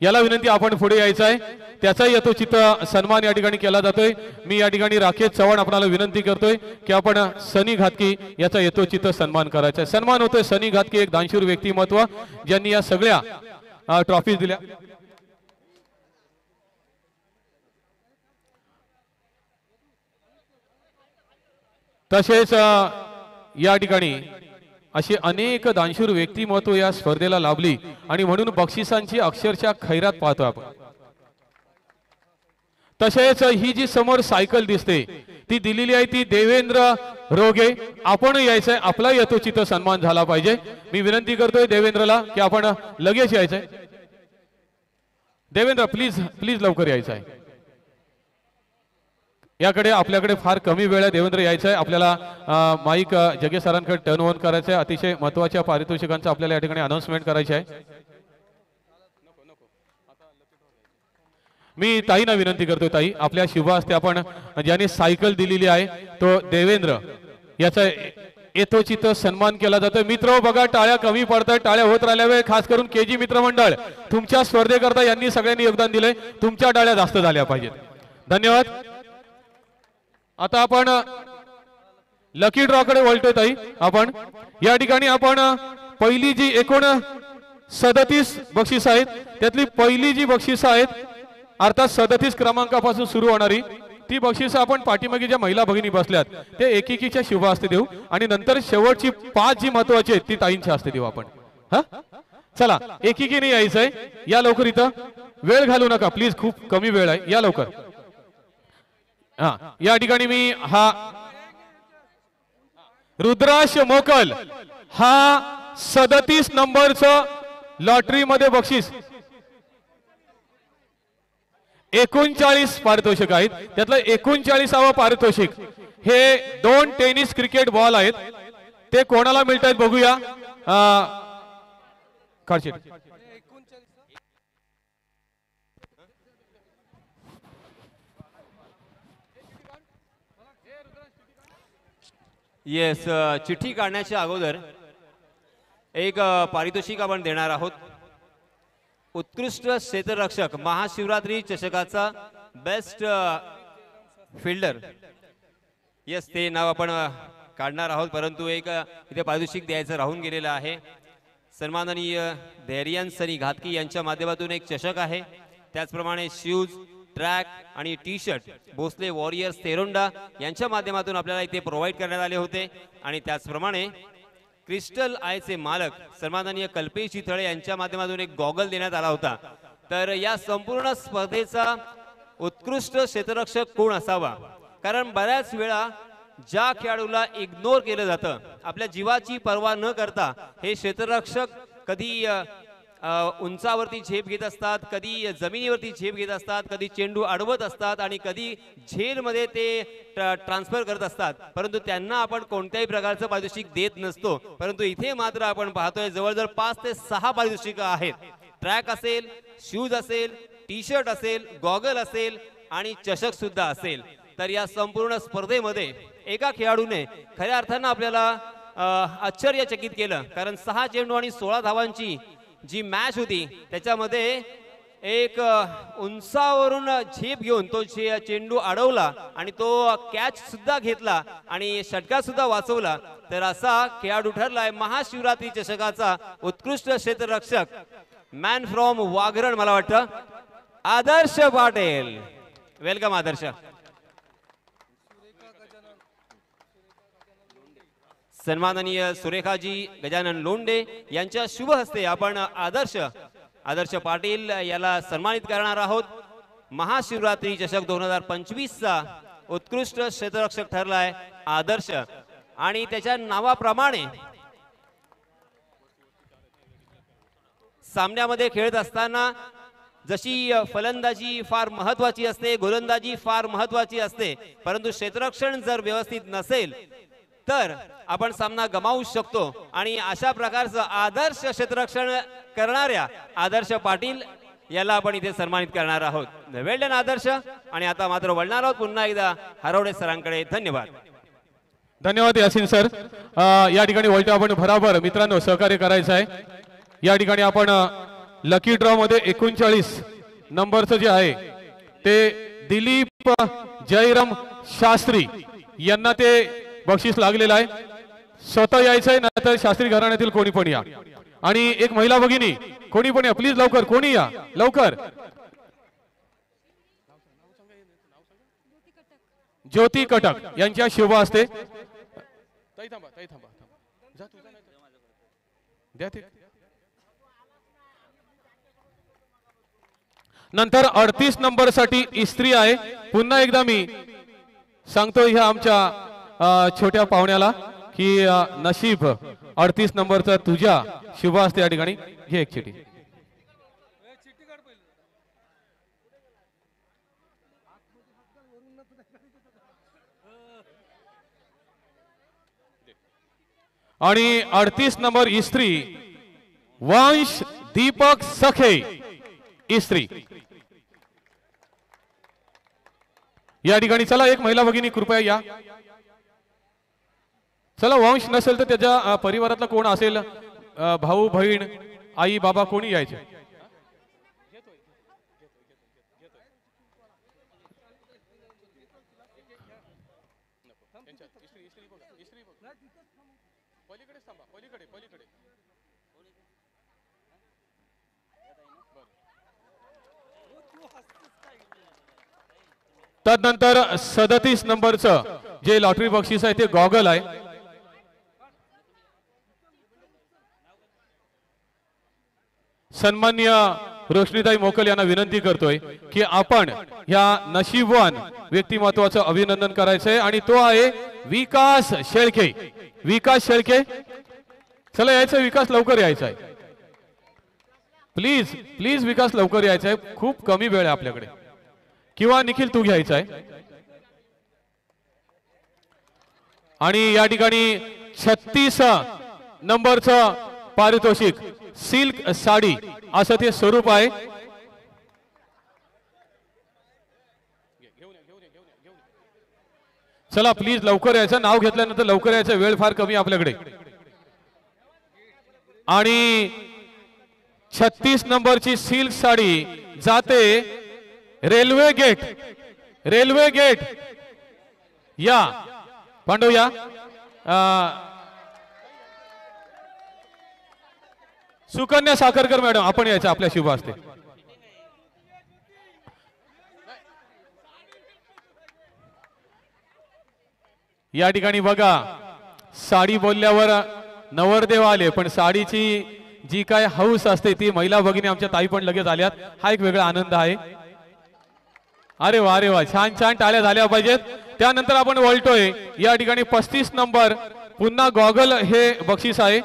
याला विनंती आपण पुढे यायचं आहे, त्याचा यथोचित सन्मान या ठिकाणी केला जातोय. मी या ठिकाणी राकेश चव्हाण आपल्याला विनंती करतोय की आपण सनी घातकी याचा यथोचित सन्मान करायचा आहे. सन्मान होतोय सनी घातकी, एक दानशूर व्यक्तिमत्व ज्यांनी या सगळ्या ट्रॉफीज दिल्या. तसेच या ठिकाणी अशी अनेक दानशूर व्यक्तिमत्व या स्पर्धेला लाभली आणि म्हणून बक्षिसांची अक्षरशः खैरात पाहतो आपण. तसेच ही जी समोर सायकल दिसते ती दिलेली आहे ती देवेंद्र रोगे, आपण यायचंय, आपला यथोचित सन्मान झाला पाहिजे. मी विनंती करतोय देवेंद्रला की आपण लगेच यायचंय. देवेंद्र प्लीज प्लीज लवकर यायचं आहे. याकडे आपल्याकडे फार कमी वेळ आहे. देवेंद्र यायचं आहे, आपल्याला माईक जगे सरांकडे टर्न ओव्हर करायचं आहे. अतिशय महत्वाच्या पारितोषिकांचं आपल्याला या ठिकाणी अनाउन्समेंट करायची आहे. मी ताईंना विनंती करतो, ताई आपल्या शुभ हस्ते आपण ज्याने सायकल दिलेली आहे तो देवेंद्र याचा यथोचित सन्मान केला जातोय. मित्र बघा टाळ्या कमी पडतात, टाळ्या होत राहिल्या वेळ, खास करून केजी मित्रमंडळ तुमच्या स्पर्धेकरता यांनी सगळ्यांनी योगदान दिले, तुमच्या टाळ्या जास्त झाल्या पाहिजेत. धन्यवाद. आता आपण लकी ड्रॉ कडे वळतोय ताई. आपण या ठिकाणी आपण पहिली जी एकूण 37 बक्षीस आहेत त्यातली पहिली जी बक्षीस आहेत अर्थात 37 क्रमांकापासून सुरू होणारी ती बक्षीस आपण पाठीमागे ज्या महिला भगिनी बसल्यात ते एकेकीच्या शुभ हस्ते देऊ आणि नंतर शेवटची 5 जी महत्वाची आहेत ती ताईंच्या हस्ते देऊ आपण. हा चला एकेकीने यायचंय, या लवकर, इथं वेळ घालू नका प्लीज, खूप कमी वेळ आहे, या लवकर. हा या ठिकाणी मी हा रुद्राक्ष मोकल हा 37 नंबरचं लॉटरी मध्ये बक्षीस 39 पारितोषिक आहेत. त्यातलं 39वा पारितोषिक हे 2 टेनिस क्रिकेट बॉल आहेत. ते कोणाला मिळत आहेत बघूया. काढशील येस, चिठ्ठी काढण्याच्या अगोदर एक पारितोषिक आपण देणार आहोत. उत्कृष्ट क्षेत्ररक्षक महाशिवरात्री चषकाचा बेस्ट फिल्डर. यस, ते नाव आपण काढणार आहोत, परंतु एक इथे पारितोषिक द्यायचं राहून गेलेलं आहे. सन्माननीय धैर्यन सनी घातकी यांच्या माध्यमातून एक चषक आहे. त्याचप्रमाणे शूज, ट्रॅक आणि टी शर्ट भोसले वॉरियर्स तेरोंडा यांच्या माध्यमातून आपल्याला इथे प्रोव्हाइड करण्यात आले होते. आणि त्याचप्रमाणे क्रिस्टल आयचे मालक सन्माननीय कल्पेश चितळे यांच्या माध्यमातून एक गॉगल देण्यात आला होता. तर या संपूर्ण स्पर्धेचा उत्कृष्ट क्षेत्ररक्षक कोण असावा, कारण बऱ्याच वेळा ज्या खेळाडूला इग्नोर केलं जातं, आपल्या जीवाची पर्वा न करता हे क्षेत्ररक्षक कधी उंचावरती झेप घेत असतात, कधी जमिनीवरती झेप घेत असतात, कधी चेंडू अडवत असतात आणि कधी झेलमध्ये ते ट्रान्सफर करत असतात, परंतु त्यांना आपण कोणत्याही प्रकारचं पारितोषिक देत नसतो. परंतु इथे मात्र आपण पाहतोय जवळजवळ 5 ते 6 पारितोषिकं आहेत. ट्रॅक असेल, शूज असेल, टी शर्ट असेल, गॉगल असेल आणि चषक सुद्धा असेल. तर या संपूर्ण स्पर्धेमध्ये एका खेळाडूने खऱ्या अर्थानं आपल्याला आश्चर्यचकित केलं, कारण 6 चेंडू आणि 16 धावांची जी मॅच होती त्याच्यामध्ये एक उंचावरून झेप घेऊन तो चेंडू अडवला आणि तो कॅच सुद्धा घेतला आणि षटकार सुद्धा वाचवला. तर असा खेळाडू ठरलाय महाशिवरात्री चषकाचा उत्कृष्ट क्षेत्ररक्षक, मॅन फ्रॉम वाघरण, मला वाटतं आदर्श पाटील. वेलकम आदर्श. सन्माननीय सुरेखाजी गजानन लोंढे यांच्या शुभ हस्ते आपण आदर्श पाटील याला सन्मानित करणार आहोत. महाशिवरात्री चषक 2025चा उत्कृष्ट क्षेत्ररक्षक ठरलाय आदर्श. आणि त्याच्या नावाप्रमाणे सामन्यामध्ये खेळत असताना जशी फलंदाजी फार महत्वाची असते, गोलंदाजी फार महत्वाची असते, परंतु क्षेत्ररक्षण जर व्यवस्थित नसेल तर आपण सामना गमावू शकतो. आणि अशा प्रकारचं आदर्श क्षेत्ररक्षण करणाऱ्या आदर्श पाटील याला आपण इथे सन्मानित करणार आहोत. वेल डन आदर्श. आणि आता मात्र वळणार आहोत पुन्हा एकदा हरवडे सरांकडे. धन्यवाद. धन्यवाद यासिन सर. या ठिकाणी वळते आपण बराबर मित्रांनो सहकार्य करायचं आहे. या ठिकाणी आपण लकी ड्रॉ मध्ये 39 नंबरचं जे आहे ते दिलीप जयराम शास्त्री यांना ते बक्षीस लागलेलं आहे. स्वतः यायचंय ना तर शास्त्री घराण्यातील कोणी पण या. आणि एक महिला भगिनी कोणी पण या प्लीज, लवकर कोणी या लवकर. ज्योती कटक यांच्या शुभ असते. नंतर 38 नंबर साठी इस्त्री आहे. पुन्हा एकदा मी सांगतो ह्या आमच्या छोट्या पाहुण्याला की नशीब 38 नंबरचा तुझ्या शुभ असते. या ठिकाणी घे एक चिठी. आणि 38 नंबर इस्त्री वंश दीपक सखे इस्त्री. या ठिकाणी चला एक महिला भगिनी कृपया या. चला, वंश नसेल तर त्याच्या परिवारातला कोण असेल, भाऊ बहीण आई बाबा कोणी यायचे. तदनंतर 37 नंबरचं जे लॉटरी बक्षीस आहे ते गॉगल आहे. सन्मान्य रोशनीताई मोकल यांना विनंती करतोय की आपण ह्या नशीबवान व्यक्तिमत्वाचं अभिनंदन करायचंय आणि तो आहे विकास शेळके. विकास शेळके चला यायचं. विकास लवकर यायचं आहे. प्लीज प्लीज विकास लवकर यायचं आहे. खूप कमी वेळ आहे आपल्याकडे. किंवा निखिल तू घ्यायचा आहे. आणि या ठिकाणी 36 नंबरचं पारितोषिक सिल्क साडी असं ते स्वरूप आहे. चला प्लीज लवकर यायचं. नाव घेतल्यानंतर लवकर यायचं. वेळ फार कमी आपल्याकडे. आणि 36 नंबरची सिल्क साडी जाते रेल्वे गेट. रेल्वे गेट या पांडव या. सुकन्या साखरकर मॅडम आपण यायचं आपल्या शुभ हस्ते. या ठिकाणी बघा साडी बोलल्यावर नवरदेव आले पण साडीची जी काय हौस असते ती महिला भगिनी आमच्या ताई पण लगेच आल्यात. हा एक वेगळा आनंद आहे. अरे वा छान छान टाळ्या झाल्या पाहिजेत. त्यानंतर आपण वळतोय या ठिकाणी 35 नंबर पुन्हा गॉगल हे बक्षीस आहे.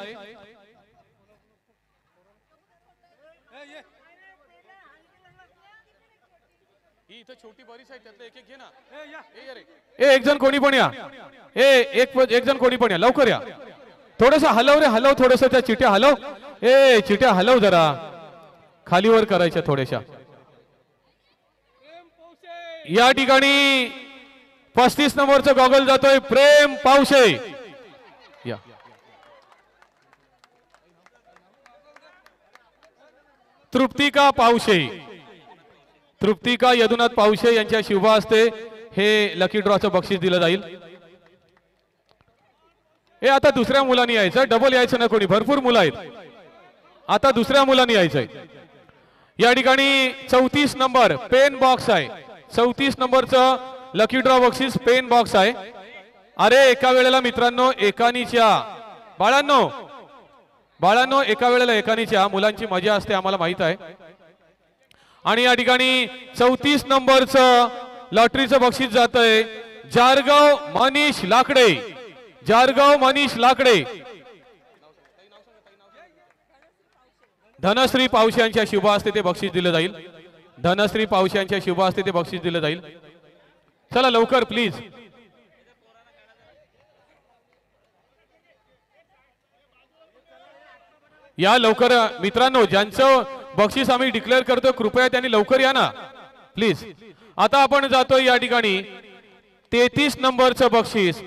एक जण कोणी पण या. एक जण कोणी पण या लवकर या. थोडस हलव रे हलव थोडस त्या चिट्या हलव. चिट्या हलव जरा खालीवर करायच्या थोड्याशा. या ठिकाणी 35 नंबरचा गॉगल जातोय प्रेम पावशे. या तृप्तिका पावशे. तृप्तिका यदुनाथ पावशे यांच्या शुभ हस्ते हे लकी ड्रॉचं बक्षीस दिलं जाईल. हे आता दुसऱ्या मुलांनी यायचं. डबल यायचं ना कोणी. भरपूर मुलं आहेत. आता दुसऱ्या मुलांनी यायचंय. या ठिकाणी 34 नंबर पेन बॉक्स आहे. 34 नंबरचं लकी ड्रॉ बक्षीस पेन बॉक्स आहे. अरे एका वेळेला मित्रांनो एकानीच्या बाळांनो एका वेळेला एकानीच्या मुलांची मजा असते आम्हाला माहित आहे. आणि या ठिकाणी 34 नंबरचं लॉटरीचं बक्षीस जातंय जारगाव मनीष लाकडे. जारगाव मनीष लाकडे. धनश्री पावशे यांच्या शुभ हस्ते ते बक्षीस दिलं जाईल. धनश्री पावशे यांच्या शुभ हस्ते ते बक्षीस दिलं जाईल. चला लवकर प्लीज. या लवकर मित्रांनो ज्यांचं बक्षीस आम्ही डिक्लेअर करतो कृपया त्यांनी लवकर या ना प्लीज. आता आपण जातोय या ठिकाणी 33 नंबरचं बक्षीस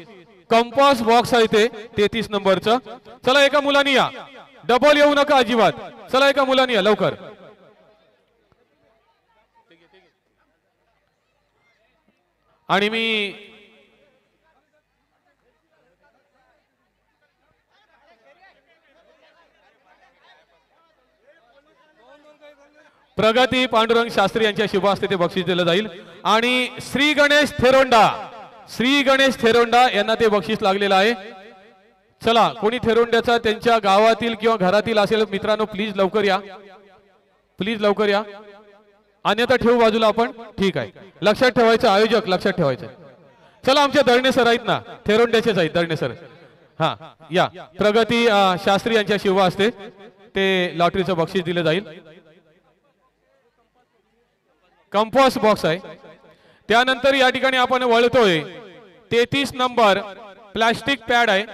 कंपास बॉक्स आहे ते 33 नंबरचं. चला एका मुलांनी या. डबल येऊ नका अजिबात. चला एका मुलांनी या लवकर. आणि मी प्रगती पांडुरंग शास्त्री यांच्या शुभ हस्ते ते बक्षीस दिलं जाईल. आणि श्री गणेश थेरोंडा यांना ते बक्षीस लागलेलं आहे. चला कोणी थेरोंड्याचा त्यांच्या गावातील किंवा घरातील असेल मित्रांनो प्लीज लवकर या. प्लीज लवकर या. अन्यथा ठेवू बाजूला आपण. ठीक आहे लक्षात ठेवायचं आयोजक लक्षात ठेवायचं. चला आमच्या दळणे सर आहेत ना थेरोंड्याचेच आहेत दळणे सर. हा या प्रगती शास्त्री यांच्या शुभ हस्ते ते लॉटरीचं बक्षीस दिलं जाईल. कंपास बॉक्स आहे. त्यानंतर या ठिकाणी आपण वळतोय 33 नंबर प्लास्टिक पॅड आहे.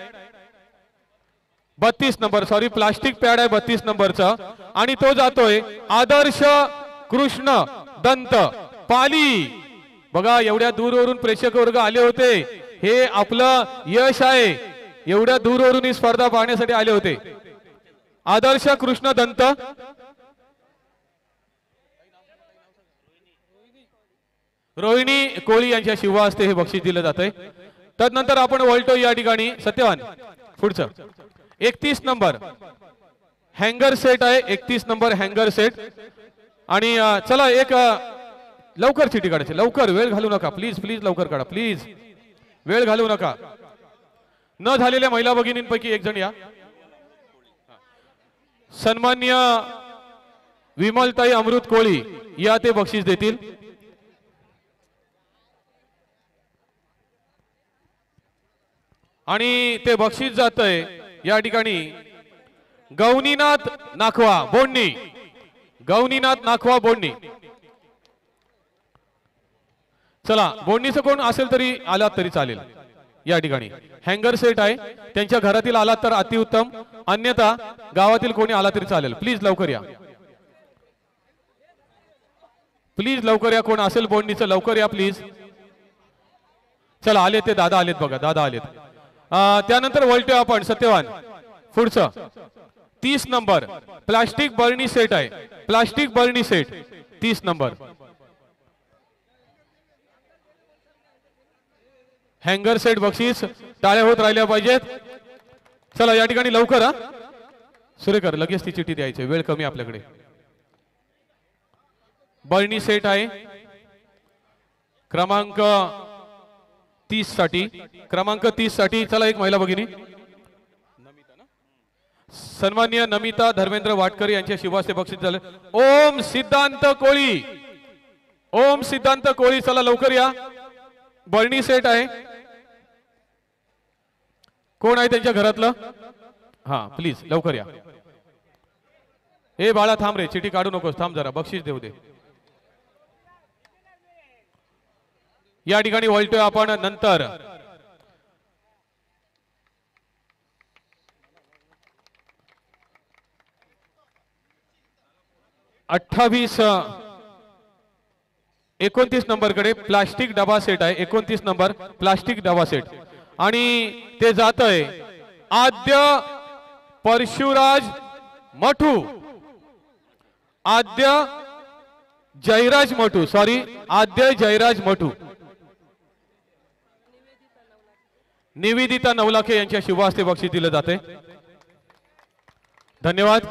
32 नंबर सॉरी प्लास्टिक पॅड आहे 32 नंबरचा. आणि तो जातोय आदर्श कृष्ण दंत पाली. बघा एवढ्या दूरवरून प्रेक्षक वर्ग आले होते. हे आपलं यश आहे. एवढ्या दूरवरून ही स्पर्धा पाहण्यासाठी आले होते. आदर्श कृष्ण दंत रोहिणी कोळी यांच्या शुभ हस्ते हे बक्षीस दिलं जातंय. तदनंतर आपण वळतो या ठिकाणी सत्यवान पुढचं 31 नंबर हँगर सेट आहे. 31 नंबर हँगर सेट. आणि चला एक लवकर चिठी काढायची. लवकर वेळ घालू नका प्लीज. प्लीज लवकर काढा प्लीज. वेळ घालू नका. न झालेल्या महिला भगिनींपैकी एक जण या. सन्मान्य विमलताई अमृत कोळी या ते बक्षीस देतील. आणि ते बक्षीस जातंय या ठिकाणी गौनीनाथ नाखवा बोंडणी. गौनीनाथ नाखवा बोंडणी. चला बोंडणीचं कोण असेल तरी आलात तरी चालेल. या ठिकाणी हँगर सेट आहे. त्यांच्या घरातील आलात तर अतिउत्तम. अन्यथा गावातील कोणी आला तरी चालेल. प्लीज लवकर या. प्लीज लवकर या. कोण असेल बोंडणीचं लवकर या प्लीज. चला आले ते दादा आलेत बघा. दादा आलेत. त्यानंतर वळतोय आपण सत्यवान पुढचं 30 नंबर प्लास्टिक बरणी सेट आहे. प्लास्टिक बरणी सेट 30 नंबर. हँगर सेट बक्षीस टाळ्या होत राहिल्या पाहिजेत. चला या ठिकाणी लवकर हा सुरेकर लगेच ती चिठ्ठी द्यायची, वेळ कमी आपल्याकडे. बळणी सेट आहे क्रमांक 30 साठी, क्रमांक 30 साठी. चला एक महिला भगिनी सन्माननीय नमिता धर्मेंद्र वाटकर यांच्या शिवास्ते बक्षीस झाले. ओम सिद्धांत कोळी, ओम सिद्धांत कोळी, चला लवकर या. बळणी सेट आहे. कोण आहे त्यांच्या घरातलं? हा प्लीज लवकर या. ए बाळा थांब रे, चिठी काढू नकोस, थांब जरा, बक्षीस देऊ दे. या ठिकाणी वळतोय आपण नंतर. अठ्ठावीस 29 नंबर कडे प्लास्टिक डबा सेट आहे. 29 नंबर प्लास्टिक डबा सेट आणि ते जात आहे आद्य परशुराज मठू, आद्य जयराज मठू, सॉरी आद्य जयराज मठू, निवेदिता नवलाखे यांच्या शुभ हस्ते बक्षीस दिले जाते. धन्यवाद.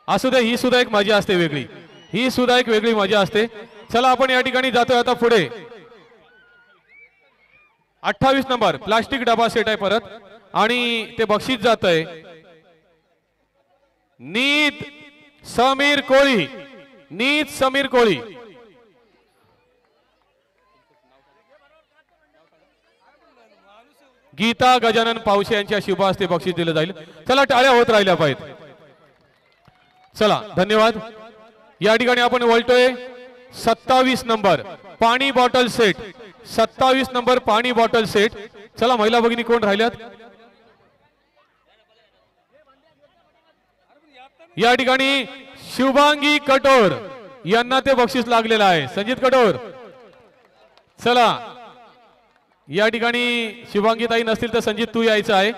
असू दे, ही सुद्धा एक मजा असते वेगळी, ही सुद्धा एक वेगळी मजा असते. चला आपण या ठिकाणी जातोय आता पुढे. 28 नंबर प्लास्टिक डबा सेट आहे परत आणि ते बक्षीस जात आहे नीत समीर कोळी, नीत समीर कोळी. गीता गजानन पावशे यांच्या शुभ हस्ते बक्षीस दिले जाईल. चला टाळ्या होत राहिल्या पाहिजेत. चला धन्यवाद. या ठिकाणी आपण वळतोय 27 नंबर पाणी बॉटल सेट, 27 नंबर पाणी बॉटल सेट. चला महिला भगिनी कोण राहिल्यात? या ठिकाणी शुभांगी कटोर यांना ते बक्षीस लागलेलं आहे. संजित कटोर, चला या ठिकाणी शुभांगी ताई नसतील तर संजित तू यायचं आहे.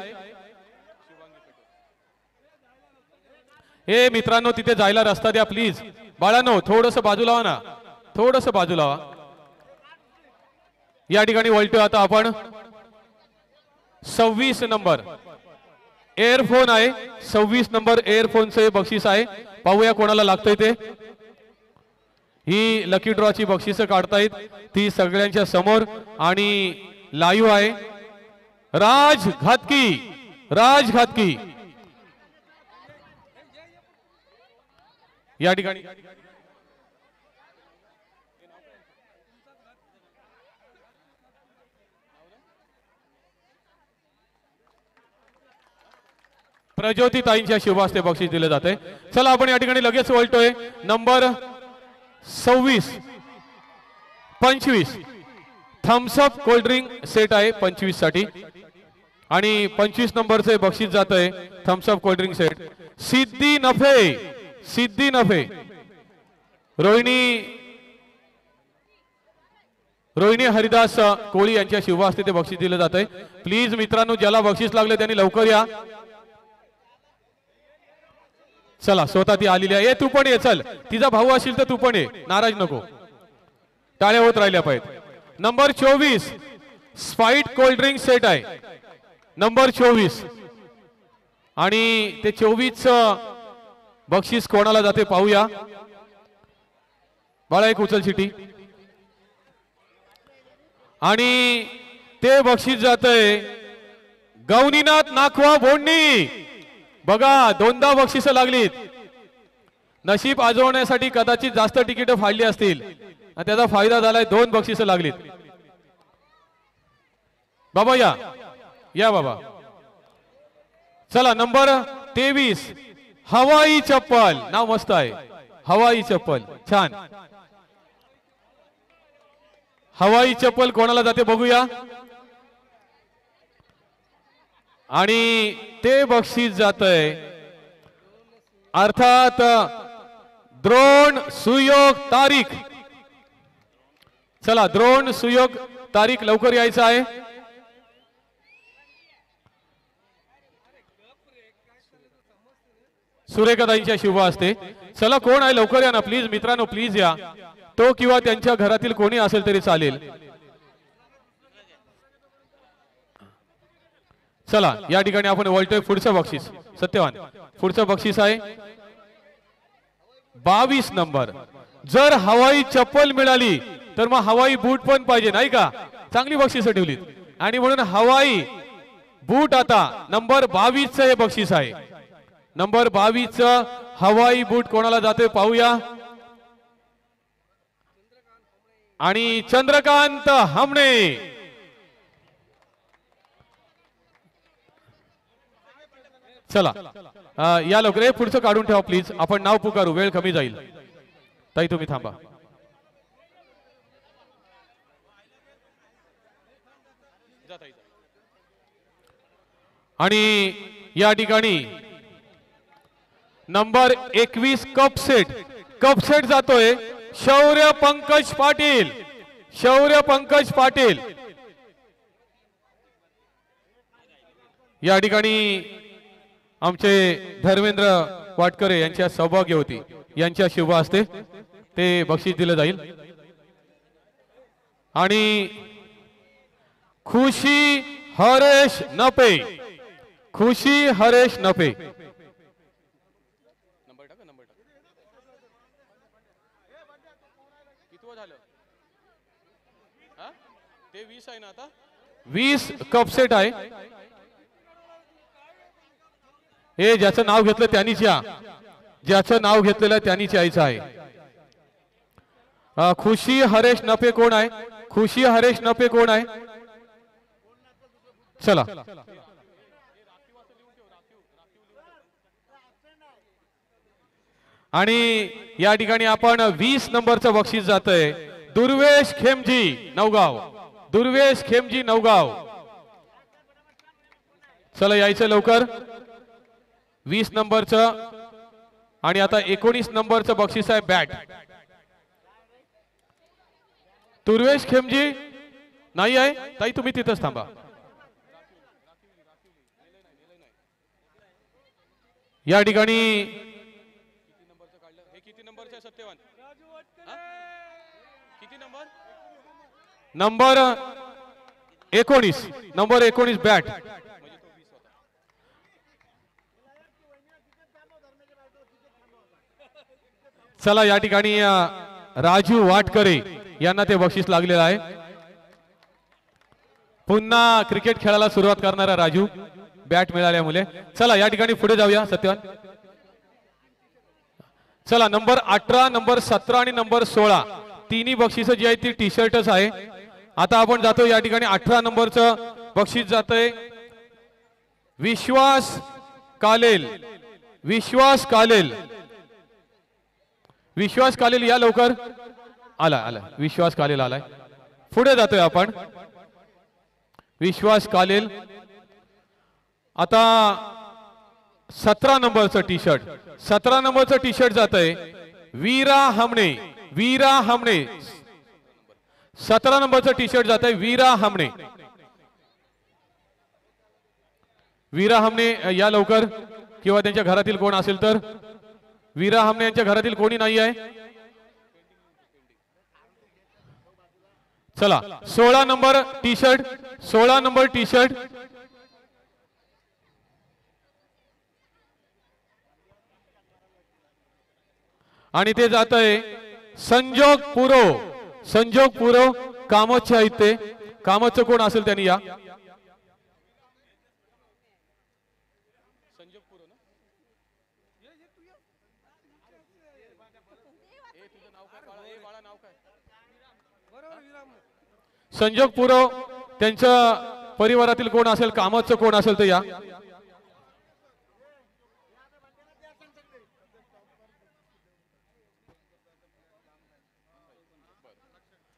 हे मित्रांनो तिथे जायला रस्ता द्या प्लीज. बाळांनो थोडस बाजूला व्हा ना, थोडस बाजूला व्हा. या ठिकाणी वळतोय आता आपण 26 नंबर एअरफोन आहे. 26 नंबर एअरफोनचे बक्षीस आहे. पाहूया कोणाला लागतंय ते. ही लकी ड्रॉची बक्षिसं काढतायत ती सगळ्यांच्या समोर आणि लाईव्ह आहे. राज घातकी, राज घातकी या ठिकाणी प्रज्योती ताईंच्या शुभ हस्ते बक्षीस दिले जाते. चला आपण या ठिकाणी लगेच वळतोय number 26 25 Thums Up cold drink set आहे 25 साठी आणि 25 नंबरचे बक्षीस जात आहे Thums Up cold drink set. Siddhi Nafe, Siddhi नफे रोहिणी हरिदास कोळी यांच्या शुभ हस्ते ते बक्षीस दिले जात आहे. प्लीज मित्रांनो ज्याला बक्षीस लागले त्यांनी लवकर या. चला स्वतः ती आलेली आहे. तू पण ये, चल तिचा भाऊ असेल तर तू पण ये, नाराज नको. टाळ्या होत राहिल्या पाहिजेत. Number 24 spite cold drink set आहे नंबर 24 आणि ते 24 बक्षीस कोणाला जाते पाहूया. बाळा एक उचल चिठी आणि ते बक्षीस जातंय गौनीनाथ नाखवा बोंडणी. बघा दोनदा बक्षिसं लागलीत. नशीब आजवण्यासाठी कदाचित जास्त तिकीट फाडली असतील, त्याचा फायदा झालाय. 2 बक्षिसं लागलीत. बाबा या या बाबा. चला नंबर 23 हवाई चप्पल, नाव मस्त आहे हवाई चप्पल, छान. हवाई चप्पल कोणाला जाते बघूया. आणि ते बक्षीस जातंय अर्थात द्रोण सुयोग तारीख. चला द्रोण सुयोग तारीख लवकर यायचं आहे. सुरेखाताईंच्या शुभ असते. चला कोण आहे लवकर या ना प्लीज मित्रांनो, प्लीज या. तो किंवा त्यांच्या घरातील कोणी असेल तरी चालेल. चला या ठिकाणी आपण वळतोय पुढचं बक्षीस. सत्यवान पुढचं बक्षीस आहे 22 नंबर. जर हवाई चप्पल मिळाली तर मग हवाई बूट पण पाहिजे नाही का. चांगली बक्षीस ठेवलीत आणि म्हणून हवाई बूट आता नंबर 22 हे बक्षीस आहे. नंबर 22 हवाई बूट कोणाला जाते पाहूया. आणि चंद्रकांत हमणे. चला या लवकर हे पुढचं काढून ठेवा प्लीज. आपण नाव पुकारू वेळ कमी जाईल. ताई तुम्ही थांबा. आणि या ठिकाणी नंबर 21 कप सेट जातोय शौर्य पंकज पाटील. शौर्य पंकज पाटील या ठिकाणी आमचे धर्मेंद्र वाटकरे यांच्या सौभाग्य होती यांच्या शुभ हस्ते ते बक्षीस दिलं जाईल. आणि खुशी हरेश नपे. खुशी हरेश नपे. ते 20 आहे ना आता. 20 कप सेट आहे. हे ज्याचं नाव घेतलं त्यांनीच या. ज्याचं नाव घेतलेलं त्यांनीच यायचं आहे. खुशी हरेश नपे कोण आहे. खुशी हरेश नपे कोण आहे. चला आणि या ठिकाणी आपण 20 नंबरचं बक्षीस जातंय दुर्वेश खेमजी नवगाव. दुर्वेश खेमजी नवगाव. चला यायचं लवकर. 20 नंबरचं आणि आता 19 नंबरचं बक्षीस आहे बॅट. दुर्वेश खेमजी नाही आहे ताई तुम्ही तिथंच थांबा. या ठिकाणी किती नंबरचं आहे सत्यवान. किती नंबर. नंबर 19. Number 19 bat. चला या ठिकाणी राजू वाटकरे यांना ते बक्षीस लागलेलं आहे. पुन्हा क्रिकेट खेळायला सुरुवात करणारा राजू बॅट मिळाल्यामुळे. चला या ठिकाणी पुढे जाऊया सत्यवान. चला नंबर 18 नंबर 17 आणि नंबर 16 तिन्ही बक्षीस जी आहे ती टी शर्टच आहे. आता आपण जातो या ठिकाणी 18 नंबरचं बक्षीस जातंय विश्वास कालेल. विश्वास कालेल. विश्वास कालेल या लवकर. आला विश्वास कालेल आलाय. पुढे जातोय आपण. विश्वास कालेल. आता 17 नंबरचं टी शर्ट. 17 नंबरचं टी शर्ट जातंय वीरा हमणे. वीरा हमणे. 17 नंबरचं टी शर्ट जातंय वीरा हमणे. वीरा हमणे या लवकर किंवा त्यांच्या घरातील कोण असेल तर. वीरा हमणे यांच्या घरातील कोणी नाही आहे. चला 16 number T shirt. 16 number T shirt. आणि ते जात आहे संजोग पुरो. संजोग पुरो कामतचे आहेत ते. कामतचं कोण असेल त्यांनी या. संजोग पुरो त्यांच्या परिवारातील कोण असेल कामतचं कोण असेल तर या.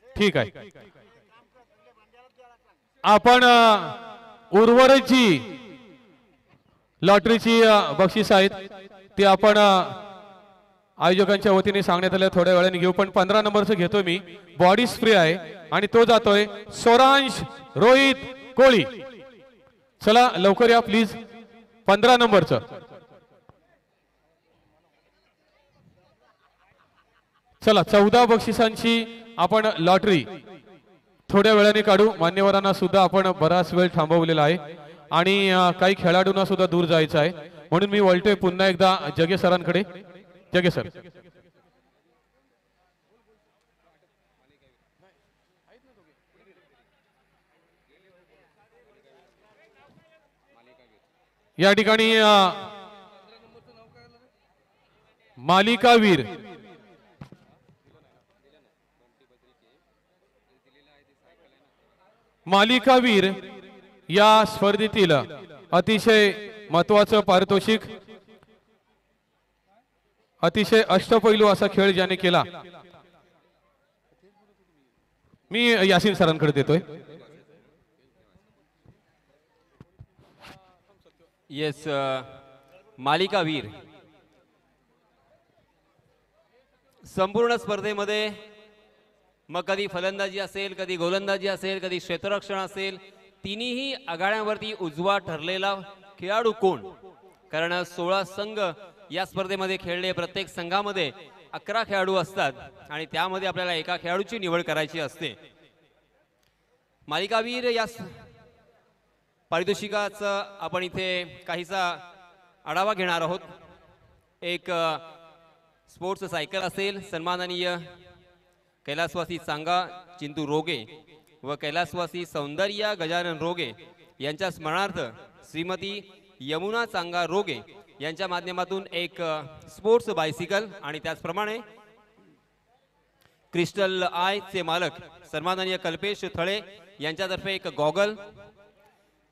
ठीक आहे. आपण उर्वरित जी लॉटरीची बक्षीस आहेत ते आपण आयोजकांच्या वतीने सांगण्यात आले थोड्या वेळाने घेऊ. पण 15 नंबरचं घेतो मी. बॉडी स्प्रे आहे आणि तो जातोय सोरांश रोहित कोळी. चला लवकर या प्लीज. 15 नंबरचं. चला 14 बक्षिसांची आपण लॉटरी थोड्या वेळाने काढू. मान्यवरांना सुद्धा आपण बराच वेळ थांबवलेला आहे. आणि काही खेळाडूंना सुद्धा दूर जायचं आहे, म्हणून मी वळतोय पुन्हा एकदा जगे सरांकडे. जगे सर. या ठिकाणी मालिकावीर या स्पर्धेतील अतिशय महत्वाचं पारितोषिक, अतिशय अष्टपैलू असा खेळ ज्याने केला, मी यासिन सरांकडे देतोय. येस, मालिकावीर संपूर्ण स्पर्धेमध्ये मग कधी फलंदाजी असेल, कधी गोलंदाजी असेल, कधी क्षेत्ररक्षण असेल, तिन्ही आघाड्यांवरती उजवा ठरलेला खेळाडू कोण? कारण 16 संघ या स्पर्धेमध्ये खेळले, प्रत्येक संघामध्ये 11 खेळाडू असतात आणि त्यामध्ये आपल्याला एका खेळाडूची निवड करायची असते. मालिकावीर या पारितोषिकाचा आपण इथे काहीसा आढावा घेणार आहोत. एक स्पोर्ट्स सायकल असेल, सन्माननीय कैलासवासी चांगा चिंतू रोगे व कैलासवासी सौंदर्या गजानन रोगे यांच्या स्मरणार्थ श्रीमती यमुना चांगा रोगे यांच्या माध्यमातून एक स्पोर्ट्स बायसिकल आणि त्याचप्रमाणे क्रिस्टल आय चे मालक सन्माननीय कल्पेश थळे यांच्यातर्फे एक गॉगल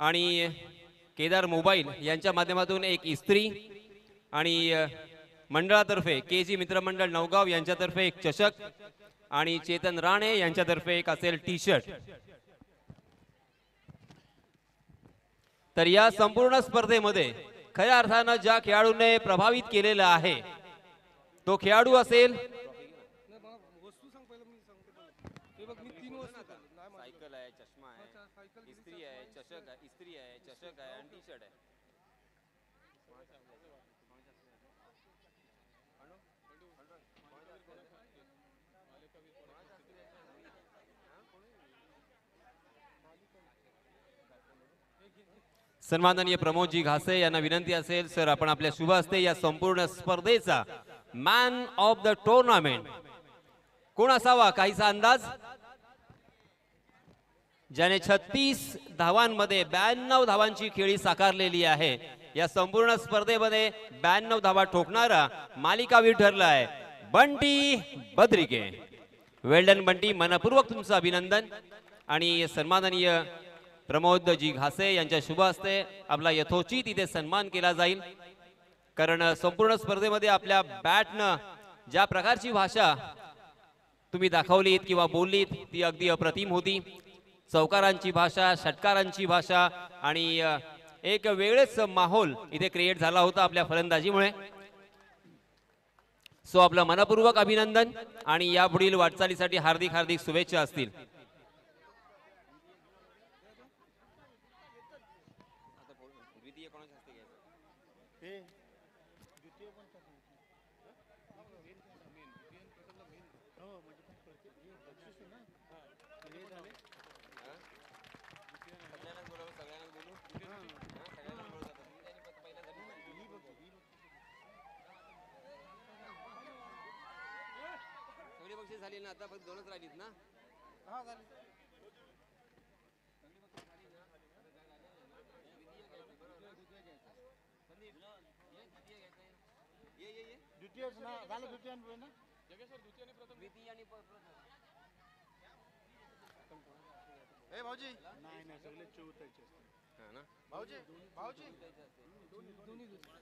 आणि केदार मोबाईल यांच्या माध्यमातून एक इस्त्री आणि मंडळातर्फे केजी मित्रमंडळ नवगाव यांच्यातर्फे एक चषक आणि चेतन राणे यांच्यातर्फे एक असेल टी शर्ट. तर या संपूर्ण स्पर्धेमध्ये खऱ्या अर्थानं ज्या खेळाडूने प्रभावित केलेला आहे तो खेळाडू असेल सायकल आहे, चष्मा आहे, इस्त्री आहे, चषक आहे, इस्त्री आहे, चषक आहे आणि टी शर्ट आहे. सन्माननीय प्रमोदजी घासे यांना विनंती असेल, सर आपण आपल्या शुभ हस्ते या संपूर्ण स्पर्धेचा मॅन ऑफ द टुर्नामेंट कोण असावा काहीसा अंदाज? ज्याने 36 धावांमध्ये 92 धावांची खेळी साकारलेली आहे, या संपूर्ण स्पर्धेमध्ये 92 धावा ठोकणारा मालिकावीर ठरला आहे बंटी बद्रिके. वेल्डन बंटी, मनपूर्वक तुमचं अभिनंदन. आणि सन्माननीय प्रमोदजी घासे यांच्या शुभ हस्ते आपला यथोचित इथे सन्मान केला जाईल. कारण संपूर्ण स्पर्धेमध्ये आपल्या बॅटनं ज्या प्रकारची भाषा तुम्ही दाखवलीत किंवा बोललीत ती अगदी अप्रतिम होती. चौकारांची भाषा, षटकारांची भाषा आणि एक वेगळेच माहोल इथे क्रिएट झाला होता आपल्या फलंदाजीमुळे. सो आपलं मनपूर्वक अभिनंदन आणि यापुढील वाटचालीसाठी हार्दिक हार्दिक शुभेच्छा असतील. झाली ना, आता फक्त 2च राहिलीत ना.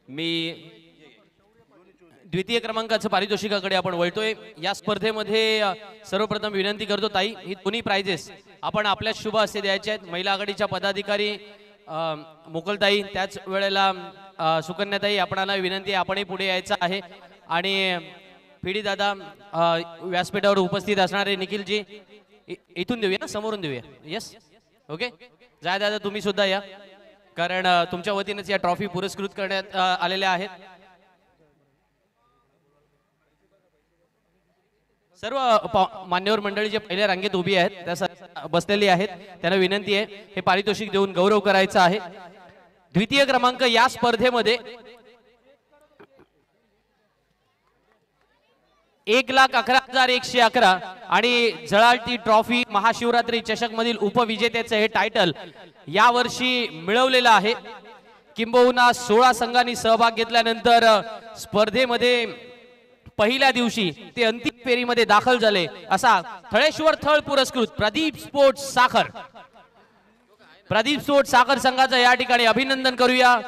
मी द्वितीय क्रमांकाचं पारितोषिकाकडे आपण वळतोय. या स्पर्धेमध्ये सर्वप्रथम विनंती करतो ताई, ही दोन्ही प्राइजेस आपण आपल्या शुभ हस्ते द्यायचे आहेत. महिला आघाडीच्या पदाधिकारी मुकलताई, त्याच वेळेला सुकन्याताई, आपणाला विनंती आहे आपणही पुढे यायचं आहे. आणि पिढी दादा व्यासपीठावर उपस्थित असणारे निखिलजी इथून देऊया ना, समोरून देऊया. Yes, okay. जाय दादा तुम्ही सुद्धा या, कारण तुमच्या वतीनेच या ट्रॉफी पुरस्कृत करण्यात आलेल्या आहेत. सर्व मान्यवर मंडळी जे पहिल्या रांगेत उभी आहेत त्या बसलेली आहेत, त्यांना विनंती आहे हे पारितोषिक देऊन गौरव करायचा आहे. द्वितीय क्रमांक या स्पर्धेमध्ये 1,11,111 आणि झळाळती ट्रॉफी महाशिवरात्री चषक मधील उपविजेत्याचे हे टायटल या वर्षी मिळवलेलं आहे। किंबहुना 16 संघांनी सहभाग घेतल्यानंतर स्पर्धेमध्ये पहिल्या दिवशी ते अंतिम फेरीमध्ये दाखल झाले असा थळेश्वर थळ पुरस्कृत प्रदीप स्पोर्ट्स साखर संघाचं या ठिकाणी अभिनंदन करूया।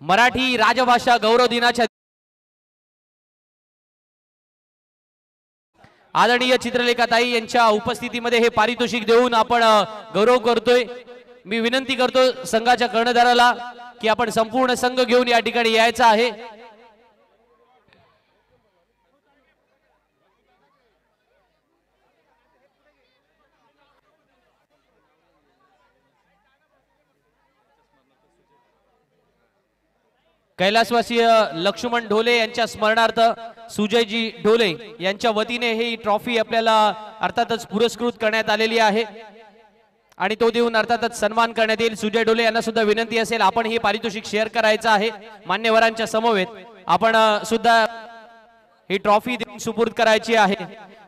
मराठी राजभाषा गौरव दिनाच्या आदरणीय चित्रलेखाताई यांच्या उपस्थितीमध्ये हे पारितोषिक देऊन आपण गौरव करतोय। मी विनंती करतो संघाच्या कर्णधाराला की आपण संपूर्ण संघ घेऊन या ठिकाणी यायचं आहे। कैलासवासीय लक्ष्मण ढोले यांच्या स्मरणार्थ सुजयजी ढोले यांच्या वतीने ही ट्रॉफी आपल्याला अर्थातच पुरस्कृत करण्यात आलेली आहे आणि तो देऊन अर्थातच सन्मान करण्यात येईल। सुजय ढोले यांना सुद्धा विनंती असेल आपण हे पारितोषिक शेअर करायचं आहे मान्यवरांच्या समवेत, आपण सुद्धा ही ट्रॉफी देऊन सुपूर्द करायची आहे।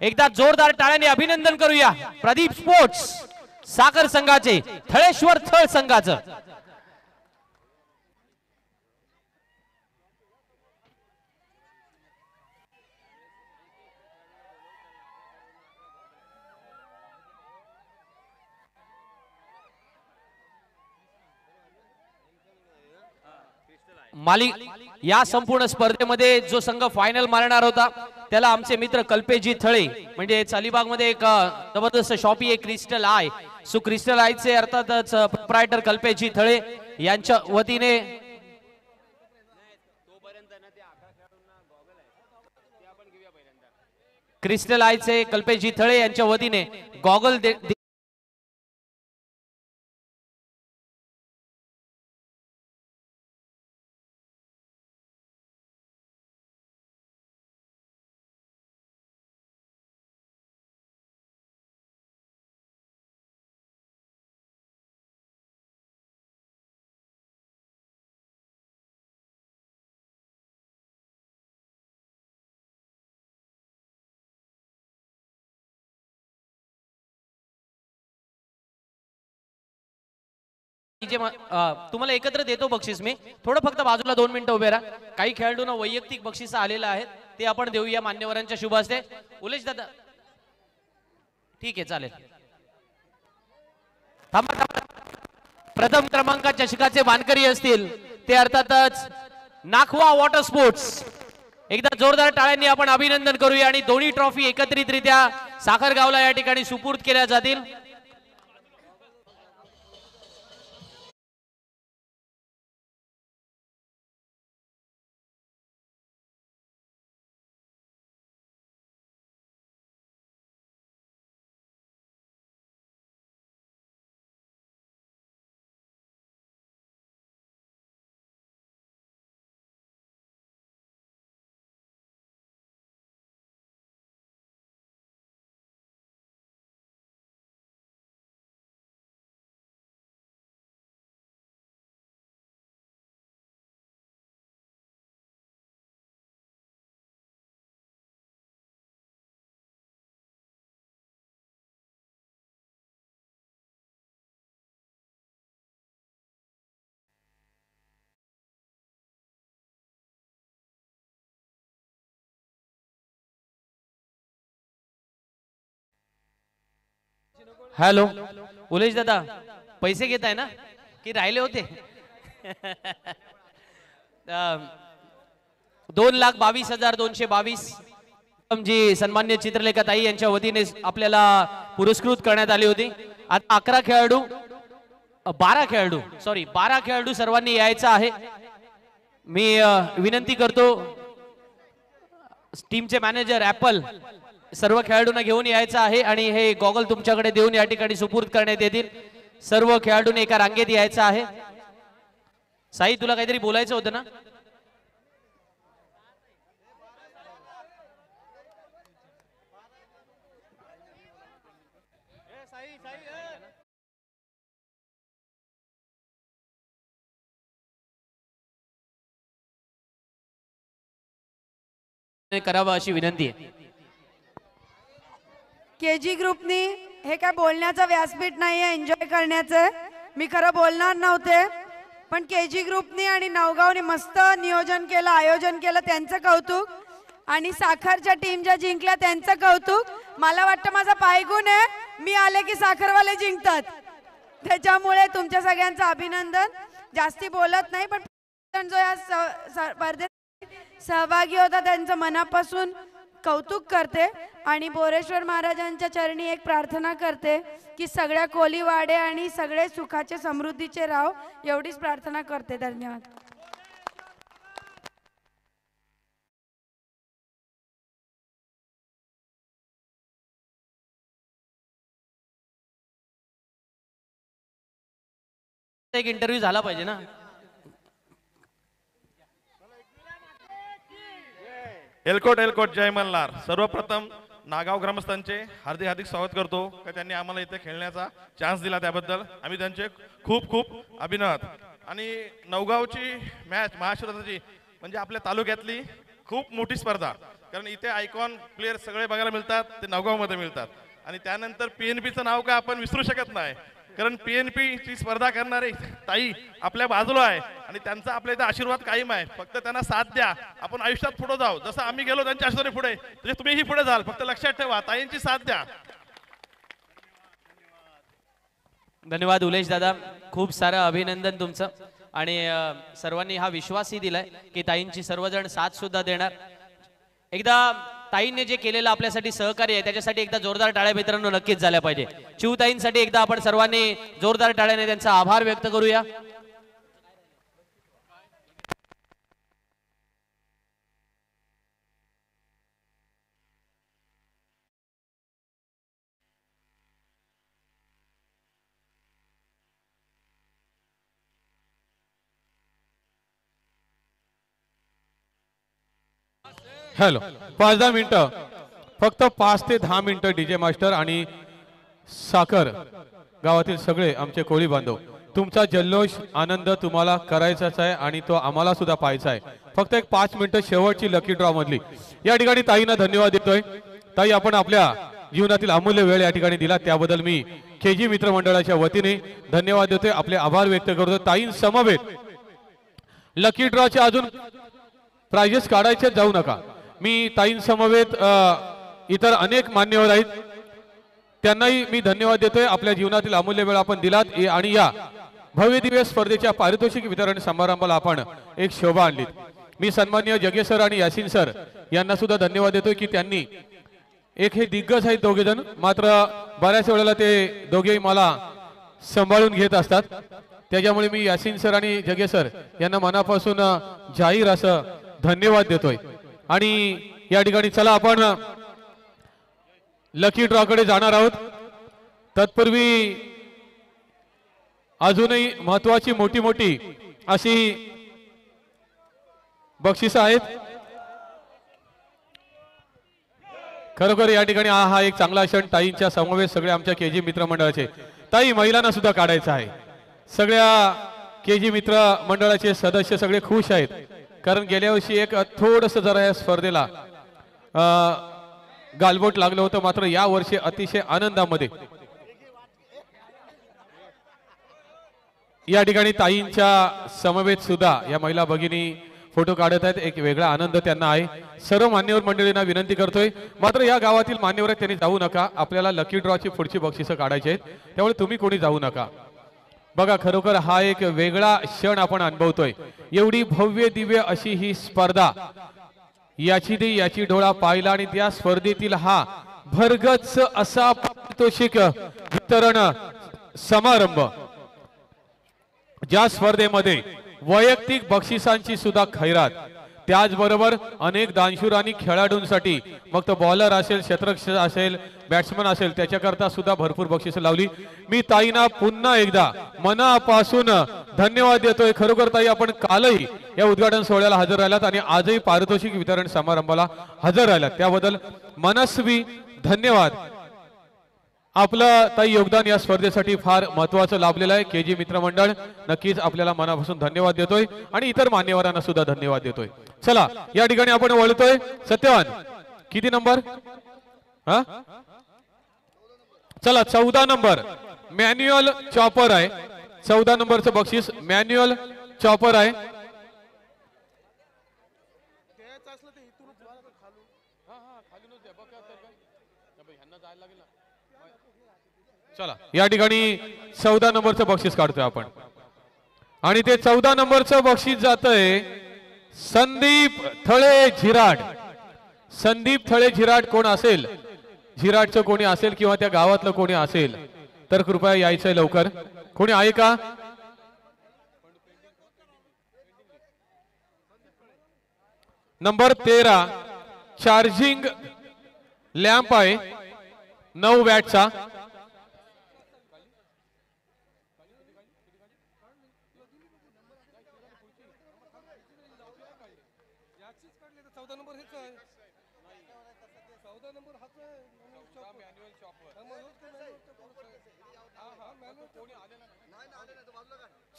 एकदा जोरदार टाळ्यांनी अभिनंदन करूया प्रदीप स्पोर्ट्स साखर संघाचे, थळेश्वर थळ संघाचं। मालिक या संपूर्ण स्पर्धेमध्ये जो संघ फायनल मारणार होता त्याला आमचे मित्र कल्पेशजी थळे म्हणजे अलिबाग मध्ये एक जबरदस्त शॉपी एक क्रिस्टल आय, सो क्रिस्टल आयचे अर्थातच प्रोप्रायटर कल्पेशजी थळे यांच्या वतीने क्रिस्टल आयचे कल्पेशजी थळे यांच्या वतीने गॉगल तुम्हाला एकत्र देतो बक्षीस मी, थोडं फक्त बाजूला 2 मिनिटं उभे राहा। काही खेळाडूंना वैयक्तिक बक्षीस आलेलं आहे ते आपण देऊया मान्यवरांच्या शुभ हस्ते। उलेश दादा ठीक आहे चालेल, थांबा। प्रथम क्रमांकाच्या चषकाचे मानकरी असतील ते अर्थातच नाखवा वॉटर स्पोर्ट्स। एकदा जोरदार टाळ्यांनी आपण अभिनंदन करूया आणि दोन्ही ट्रॉफी एकत्रितरित्या साखरगावला या ठिकाणी सुपूर्द केल्या जातील। हॅलो उलेश दादा, पैसे घेताय ना की राहिले होते? 2,22,222 जी सन्मान्य चित्रलेखाताई यांच्या वतीने आपल्याला पुरस्कृत करण्यात आली होती। आता 12 खेळाडू सर्वांनी यायचं आहे। मी विनंती करतो टीमचे मॅनेजर ॲपल सर्व खेळाडूंना घेऊन यायचं आहे आणि हे गॉगल तुमच्याकडे देऊन या ठिकाणी सुपूर्द करण्यात येतील. सर्व खेळाडूंनी एका रांगेत यायचं आहे. साई तुला काहीतरी बोलायचं होतं ना? करावं अशी विनंती आहे. केजी ग्रुपनी हे काय बोलण्याचं व्यासपीठ नाहीये, एन्जॉय करण्याचं. मी खरं बोलणार नव्हते, पण केजी ग्रुपनी आणि नवगावनी मस्त नियोजन केलं, आयोजन केलं, त्यांचं कौतुक. आणि साखरच्या टीम ज्या जिंकल्या त्यांचं कौतुक. मला वाटतं माझा पायगुण आहे, मी आले की साखरवाले जिंकतात, त्याच्यामुळे तुमच्या सगळ्यांचं अभिनंदन. जास्ती बोलत नाही, पण जो या स्पर्धेत सहभागी होता त्यांचं मनापासून कौतुक करते आणि बोरेश्वर महाराजांच्या चरणी एक प्रार्थना करते की सगळ्या कोली वाडे आणि सगळे सुखाचे समृद्धीचे राव, एवढीच प्रार्थना करते. धन्यवाद. एक इंटरव्ह्यू झाला पाहिजे ना. एलकोट एलकोट जय मल्हार. सर्वप्रथम नागाव ग्रामस्थांचे हार्दिक हार्दिक स्वागत करतो की त्यांनी आम्हाला इथे खेळण्याचा चान्स दिला, त्याबद्दल आम्ही त्यांचे खूप खूप अभिनंदन. आणि नवगावची मॅच महाशिवरात्राची म्हणजे आपल्या तालुक्यातली खूप मोठी स्पर्धा, कारण इथे आयकॉन प्लेयर सगळे बघायला मिळतात, ते नवगावमध्ये मिळतात. आणि त्यानंतर PNPचं नाव काय आपण विसरू शकत नाही, कारण PNP ची स्पर्धा करणारे ताई आपल्या बाजूला आहे आणि त्यांचा आपल्या इथे आशीर्वाद कायम आहे. फक्त त्यांना साथ द्या, आपण आयुष्यात पुढे जाऊ. जसं आम्ही गेलो त्यांच्या आशीर्वादाने पुढे, म्हणजे तुम्हीही पुढे जाल. फक्त लक्षात ठेवा, ताईंची साथ द्या. धन्यवाद उलेश दादा, खूप सारं अभिनंदन तुमचं. आणि सर्वांनी हा विश्वासही दिलाय की ताईंची सर्वजण साथ सुद्धा देणार. एकदा ताईंनी जे केलेलं आपल्यासाठी सहकार्य आहे त्याच्यासाठी एकदा जोरदार टाळ्या मित्रांनो नक्कीच झाल्या पाहिजे. शिवताईंसाठी एकदा आपण सर्वांनी जोरदार टाळ्याने त्यांचा आभार व्यक्त करूया. हॅलो, 5-10 मिनिटं, फक्त 5 ते 10 मिनिटं डीजे मास्टर आणि साखर गावातील सगळे आमचे कोळी बांधव, तुमचा जल्लोष आनंद तुम्हाला करायचाच आहे आणि तो आम्हाला सुद्धा पाहायचा आहे. फक्त एक 5 मिनिटं शेवटची लकी ड्रॉ मधली. या ठिकाणी ताईंना धन्यवाद देतोय. ताई, आपण आपल्या जीवनातील अमूल्य वेळ या ठिकाणी दिला, त्याबद्दल मी केजी मित्रमंडळाच्या वतीने धन्यवाद देतोय, आपले आभार व्यक्त करतो. ताईं समवेत लकी ड्रॉचे अजून प्राइजेस काढायचे जाऊ नका. मी ताईं समवेत इतर अनेक मान्यवर आहेत, त्यांनाही मी धन्यवाद देतोय. आपल्या जीवनातील अमूल्य वेळ आपण दिलात आणि या भव्य दिव्य स्पर्धेच्या पारितोषिक वितरण समारंभाला आपण एक शोभा आणली. मी सन्माननीय जगे सर आणि यासिन सर यांना सुद्धा धन्यवाद देतोय की त्यांनी एक हे दिग्गज आहेत दोघे जण, मात्र बऱ्याच वेळेला ते दोघेही मला सांभाळून घेत असतात. त्याच्यामुळे मी यासिन सर आणि जगे सर यांना मनापासून जाहीर असं धन्यवाद देतोय. आणि या ठिकाणी चला आपण लकी ड्रॉ कडे जाणार आहोत. तत्पूर्वी अजूनही महत्वाची मोठी मोठी अशी बक्षिसं आहेत. खरोखर या ठिकाणी हा एक चांगला क्षण, ताईंच्या समवेत सगळे आमच्या केजी मित्र मंडळाचे. ताई, महिलांना सुद्धा काढायचं आहे. सगळ्या केजी मित्र मंडळाचे सदस्य सगळे खुश आहेत, कारण गेल्या वर्षी एक थोडस जरा या स्पर्धेला गालबोट लागलं होतं, मात्र या वर्षी अतिशय आनंदामध्ये या ठिकाणी ताईंच्या समवेत सुद्धा या महिला भगिनी फोटो काढत आहेत. एक वेगळा आनंद त्यांना आहे. सर्व मान्यवर मंडळींना विनंती करतोय, मात्र या गावातील मान्यवर आहेत त्यांनी जाऊ नका. आपल्याला लकी ड्रॉची पुढची बक्षिसं काढायची आहेत, त्यामुळे तुम्ही कोणी जाऊ नका. बघा, खरोखर हा एक वेगळा क्षण आपण अनुभवतोय. एवढी भव्य दिव्य अशी ही स्पर्धा, याची डोळा पाहिला आणि त्या स्पर्धेतील हा भरगच्च असा पारितोषिक वितरण समारंभ, ज्या स्पर्धेमध्ये वैयक्तिक बक्षिसांची सुद्धा खैरात, त्याचबरोबर अनेक दानशूर आणि खेळाडूंसाठी मग तो बॉलर असेल, क्षेत्ररक्षक असेल, बॅट्समन असेल, त्याच्याकरता सुद्धा भरपूर बक्षिसं लावली. मी ताईंना पुन्हा एकदा मनापासून धन्यवाद देतोय. खरोखर ताई आपण कालही या उद्घाटन सोहळ्याला हजर राहिलात आणि आजही पारितोषिक वितरण समारंभाला हजर राहिलात, त्याबद्दल मनस्वी धन्यवाद. आपलं ताई योगदान या स्पर्धेसाठी फार महत्वाचं लाभलेलं आहे. केजी मित्रमंडळ नक्कीच आपल्याला मनापासून धन्यवाद देतोय आणि इतर मान्यवरांना सुद्धा धन्यवाद देतोय. चला या ठिकाणी आपण वळतोय. सत्यवान किती नंबर? हा चला 14 नंबर मॅन्युअल चॉपर आहे. 14 नंबरचं बक्षीस मॅन्युअल चॉपर आहे. चला या ठिकाणी 14 नंबरचं बक्षीस काढतोय आपण आणि ते 14 नंबरचं बक्षीस जातंय संदीप थळे झिराड. संदीप थळे झिराड कोण असेल, झिराडचं कोणी असेल किंवा त्या गावातलं कोणी असेल तर कृपया यायचंय लवकर. कोणी आहे का? नंबर 13 चार्जिंग लॅम्प आहे 9 वॅटचा.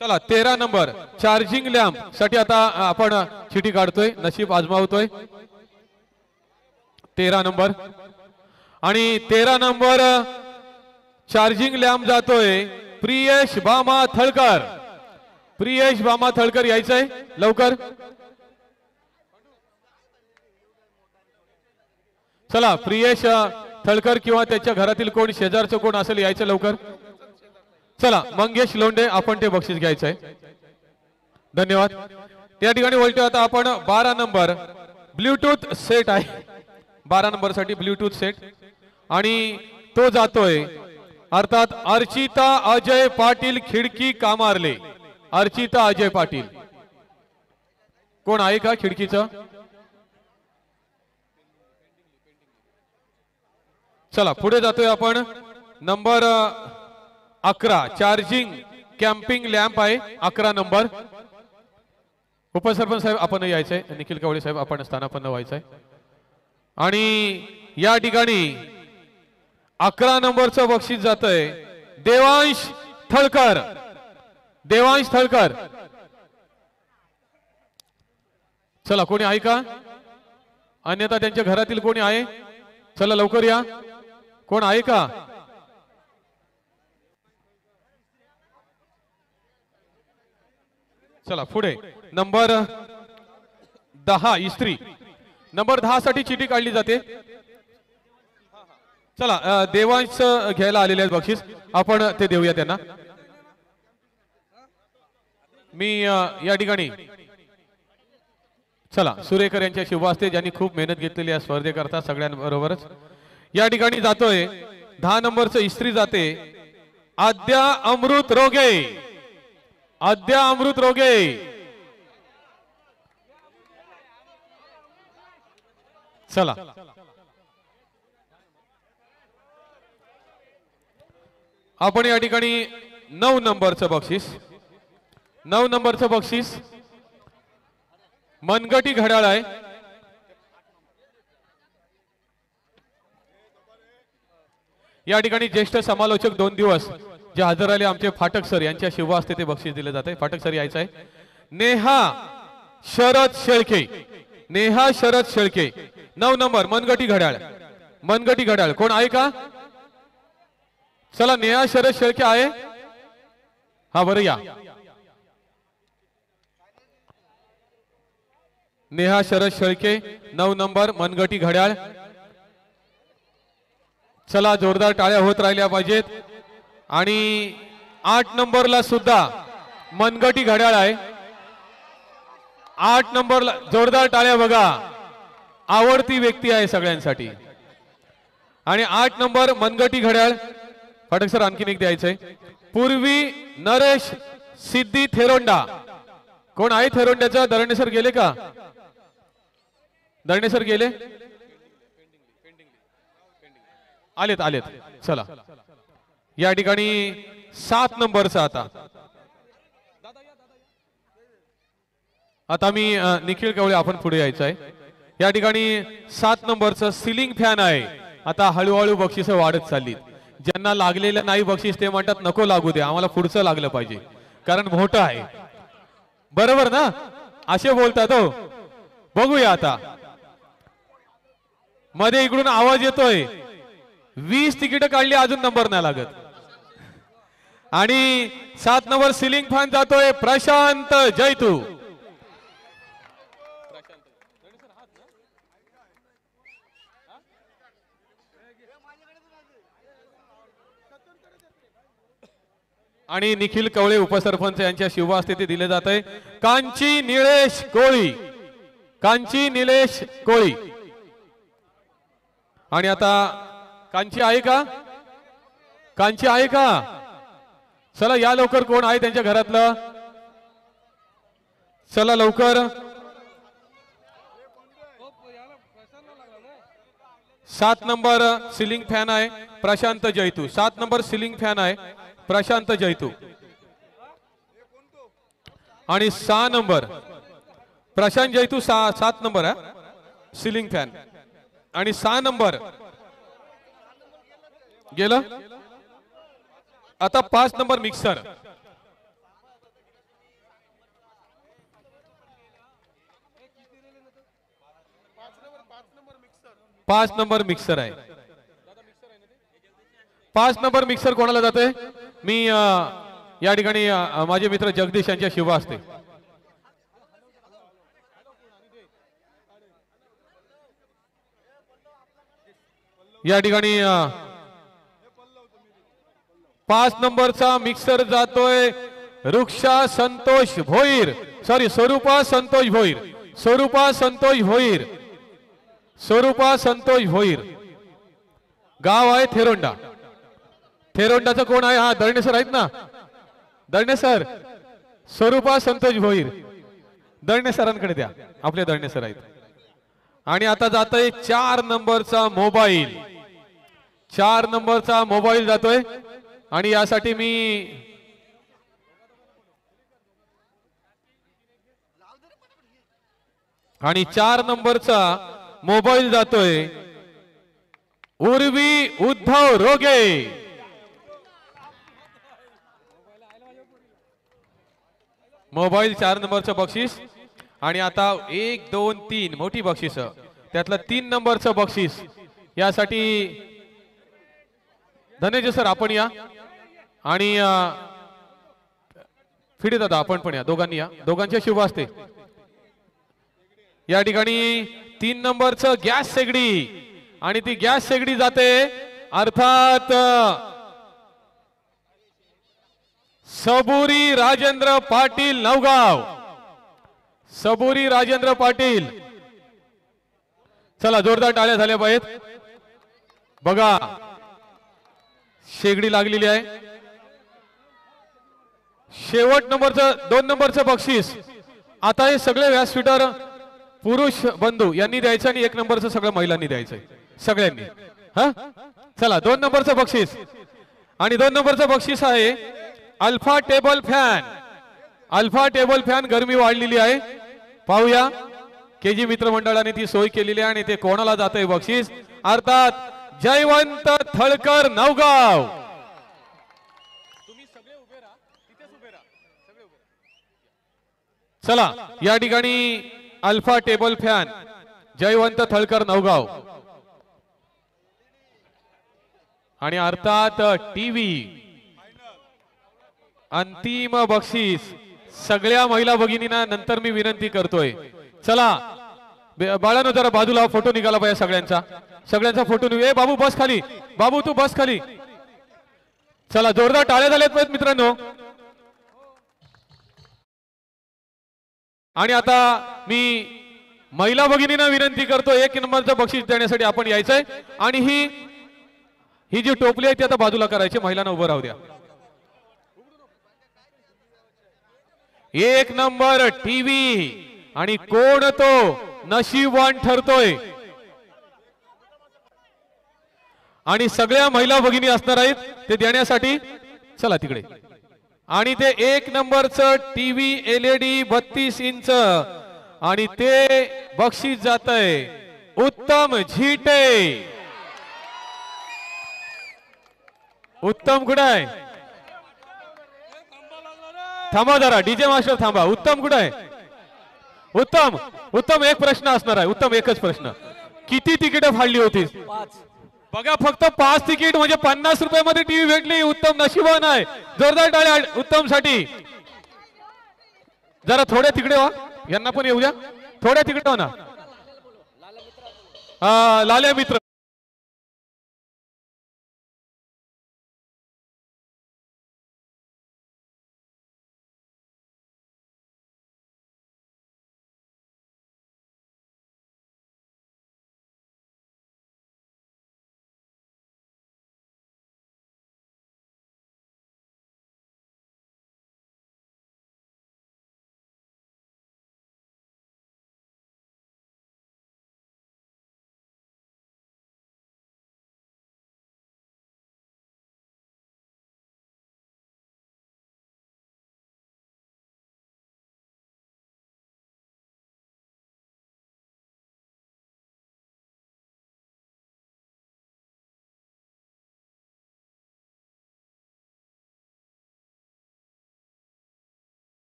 चला 13 नंबर चार्जिंग लॅम्प साठी आता आपण चिठी काढतोय, नशीब आजमावतोय. 13 नंबर आणि 13 नंबर चार्जिंग लॅम्प जातोय प्रियेश भामा थळकर. प्रियेश भामा थळकर यायचंय लवकर. चला प्रियेश थळकर किंवा त्याच्या घरातील कोण, शेजारचं कोण असेल यायचं लवकर. चला मंगेश लोंढे आपण ते बक्षीस घ्यायचंय. धन्यवाद. त्या ठिकाणी वळतोय आता आपण 12 नंबर ब्लूटूथ सेट आहे. 12 नंबर साठी ब्लूटूथ सेट आणि तो जातोय अर्थात अर्चिता अजय पाटील खिडकी कामारले. अर्चिता अजय पाटील कोण आहे का खिडकीचं? चला पुढे जातोय आपण नंबर 11 चार्जिंग कॅम्पिंग लॅम्प आहे 11 नंबर. उपसरपंच साहेब आपण यायचंय, निखिल कवळे साहेब आपण स्थानापन्न व्हायचंय आणि या ठिकाणी 11 नंबरचं बक्षीस जातंय देवांश थळकर. देवांश थळकर चला कोणी आहे का? अन्यथा त्यांच्या घरातील कोणी आहे? चला लवकर या. कोण आहे का? चला पुढे नंबर 10 इस्त्री. नंबर 10 साठी चिठी काढली जाते. चला देवांश घ्यायला आलेले आहेत बक्षीस, आपण ते देऊया त्यांना. मी या ठिकाणी चला सुरेकर यांच्या शुभ हस्ते ज्यांनी खूप मेहनत घेतलेली या स्पर्धेकरता सगळ्यांबरोबरच या ठिकाणी जातोय 10 नंबरचं इस्त्री जाते आद्या अमृत रोगे. आद्या अमृत रोगे चला आपण या ठिकाणी 9 नंबरचं बक्षीस 9 नंबरचं बक्षीस मनगटी घड्याळ आहे. या ठिकाणी ज्येष्ठ समालोचक 2 दिवस जे हजर राहिले आमचे फाटक सर यांच्या शुभ हस्ते ते बक्षीस दिले जाते. फाटक सर यायचं आहे. नेहा शरद शेळके. नेहा शरद शेळके 9 नंबर मनगटी घड्याळ. मनगटी घड्याळ कोण आहे का? चला नेहा शरद शेळके आहे. हा बरं या. नेहा शरद शेळके 9 नंबर मनगटी घड्याळ. चला जोरदार टाळ्या होत राहिल्या पाहिजेत. आणि 8 नंबरला सुद्धा मनगटी घड्याळ आहे. 8 नंबरला जोरदार टाळ्या बघा. आवडती व्यक्ती आहे सगळ्यांसाठी. आणि 8 नंबर मनगटी घड्याळ फाटक सर आणखीन एक द्यायचंय. पूर्वी नरेश सिद्धी थेरोंडा कोण आहे? थेरोंड्याचा दरणे सर गेले का? दळणे सर गेले, आलेत आलेत. चला या ठिकाणी 7 नंबरचा आता मी निखिल कवळे आपण पुढे यायचं आहे. या ठिकाणी 7 नंबरचं सिलिंग फॅन आहे. आता हळूहळू बक्षिसं वाढत चालली. ज्यांना लागलेलं नाही बक्षीस ते म्हणतात नको लागू दे, आम्हाला पुढचं लागलं पाहिजे कारण मोठं आहे. बरोबर ना, असे बोलतात हो. बघूया आता मध्ये इकडून आवाज येतोय 20 तिकीट काढली अजून नंबर नाही लागत. आणि 7 नंबर सिलिंग फॅन जातोय प्रशांत जैतू. आणि निखिल कवळे उपसरपंच यांच्या शुभ हस्ते ते दिले जात आहे. कांची निलेश कोळी, कांची निलेश कोळी. आणि आता कांची आहे का, कांची आहे का? चला या लवकर, कोण आहे त्यांच्या घरातलं, चला लवकर. 7 नंबर सिलिंग फॅन आहे प्रशांत जैतू. 7 नंबर सिलिंग फॅन आहे प्रशांत जैतू. आणि 6 नंबर प्रशांत जैतू 7 नंबर आहे सिलिंग फॅन. आणि 6 नंबर गेलं. आता 5 नंबर मिक्सर. 5 नंबर मिक्सर आहे. 5 नंबर मिक्सर कोणाला जाते? मी या ठिकाणी माझे मित्र जगदीश यांच्या शुभ हस्ते. या ठिकाणी 5 नंबरचा मिक्सर जातोय रुक्षा संतोष भोईर, सॉरी स्वरूपा संतोष भोईर, स्वरूपा संतोष भोईर, स्वरूपा संतोष भोईर. गाव आहे थेरोंडा. थेरोंडाचं कोण आहे? हा दळणे सर आहेत ना, दळणे सर. स्वरूपा संतोष भोईर दळणे सरांकडे द्या, आपले दळणे सर आहेत. आणि आता जातोय 4 नंबरचा मोबाईल. 4 नंबरचा मोबाईल जातोय. आणि यासाठी मी आणि 4 नंबरचा मोबाईल जातोय उर्वी उद्धव रोगे. मोबाईल 4 नंबरचं बक्षीस. आणि आता 1 2 3 मोठी बक्षीस, त्यातलं 3 नंबरचं बक्षीस यासाठी धनंजय सर आपण या. आणि फिडे दादा आपण पण या, दोघांनी या, दोघांच्या शुभ असते. या ठिकाणी 3 नंबरचं गॅस शेगडी. आणि ती गॅस शेगडी जाते अर्थात सबुरी राजेंद्र पाटील नवगाव. सबुरी राजेंद्र पाटील. चला जोरदार टाळ्या झाल्या पाहिजेत. बघा शेगडी लागलेली आहे. शेवट नंबरचं 2 नंबरचं बक्षीस. आता हे सगळे व्यासपीठावर पुरुष बंधू यांनी द्यायचं आणि 1 नंबरचं सगळं महिलांनी द्यायचंय सगळ्यांनी. हा चला 2 नंबरचं बक्षीस. आणि 2 नंबरचं बक्षीस आहे alpha table fan. Alpha table fan. गरमी वाढलेली आहे, पाहूया. केजी मित्र मंडळाने ती सोय केलेली आहे. आणि ते कोणाला जातंय बक्षीस? अर्थात जयवंत थळकर नवगाव. चला या ठिकाणी alpha table fan Jaywant थळकर Navgaon. आणि अर्थात टीव्ही. अंतिम बक्षीस सगळ्या महिला भगिनींना नंतर मी विनंती करतोय. चला बाळानो जरा बाजूला, फोटो निघाला पाहिजे सगळ्यांचा. सगळ्यांचा फोटो निघे. बाबू बस खाली, बाबू तू बस खाली. चला जोरदार टाळ्या झाल्यात पाहिजेत मित्रांनो. आणि आता मी महिला भगिनींना विनंती करतो 1 नंबरचं बक्षीस देण्यासाठी आपण यायचंय. आणि ही जी टोपली आहे ती आता बाजूला करायची, महिलांना उभं राहू द्या. 1 नंबर टीव्ही. आणि कोण तो? नशीबवान ठरतोय आणि सगळ्या महिला भगिनी असणार आहेत ते देण्यासाठी चला तिकडे आणि ते 1 नंबरचं टीव्ही LED 32 इंच आणि ते बक्षीस जातंय उत्तम झीटे. उत्तम कुठे आहे? थांबा जरा डीजे मास्टर थांबा. उत्तम कुठे आहे? उत्तम उत्तम एक प्रश्न असणार आहे. उत्तम एकच प्रश्न, किती तिकीट फाडली होती? बघा फक्त 5 तिकीट म्हणजे 50 रुपयामध्ये टीव्ही भेटली. उत्तम नशिबान आहे. जोरदार टाळ्या उत्तम साठी. जरा थोडे तिकडे व्हा, यांना पण येऊ द्या. थोड्या तिकडे हो ना. लाल्या मित्र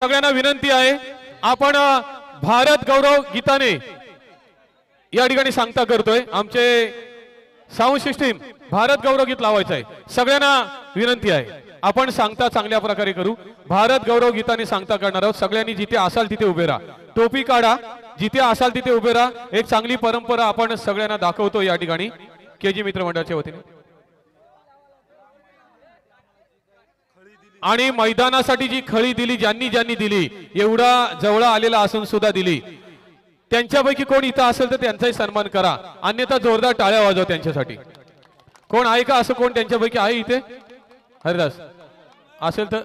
सगळ्यांना विनंती आहे, आपण भारत गौरव गीताने या ठिकाणी सांगता करतोय. आमचे साऊंड सिस्टीम भारत गौरव गीत लावायचं आहे. सगळ्यांना विनंती आहे आपण सांगता चांगल्या प्रकारे करू. भारत गौरव गीताने सांगता करणार आहोत. सगळ्यांनी जिथे असाल तिथे उभे राहा. टोपी काढा, जिथे असाल तिथे उभे राहा. एक चांगली परंपरा आपण सगळ्यांना दाखवतो या ठिकाणी केजी मित्र मंडळाच्या वतीने. आणि मैदानासाठी जी खळी दिली, ज्यांनी ज्यांनी दिली, एवढा जवळ आलेला असून सुद्धा दिली, त्यांच्यापैकी कोण इथं असेल तर त्यांचाही सन्मान करा. अन्यथा जोरदार टाळ्या वाजवा त्यांच्यासाठी. कोण आहे का असं? कोण त्यांच्यापैकी आहे इथे? हरिदास असेल तर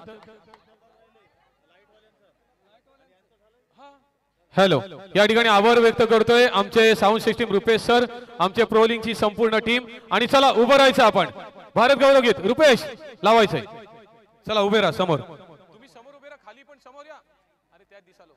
हॅलो. या ठिकाणी आभार व्यक्त करतोय आमचे साऊंड सिस्टीम रुपेश सर, आमचे प्रोलिंगची संपूर्ण टीम. आणि चला उभं राहायचं आपण. भारत गौरव गीत रुपेश लावायचंय. चला उभे राहा समोर. तुम्ही समोर उभे राहा, खाली पण समोर या. अरे त्या दिसालो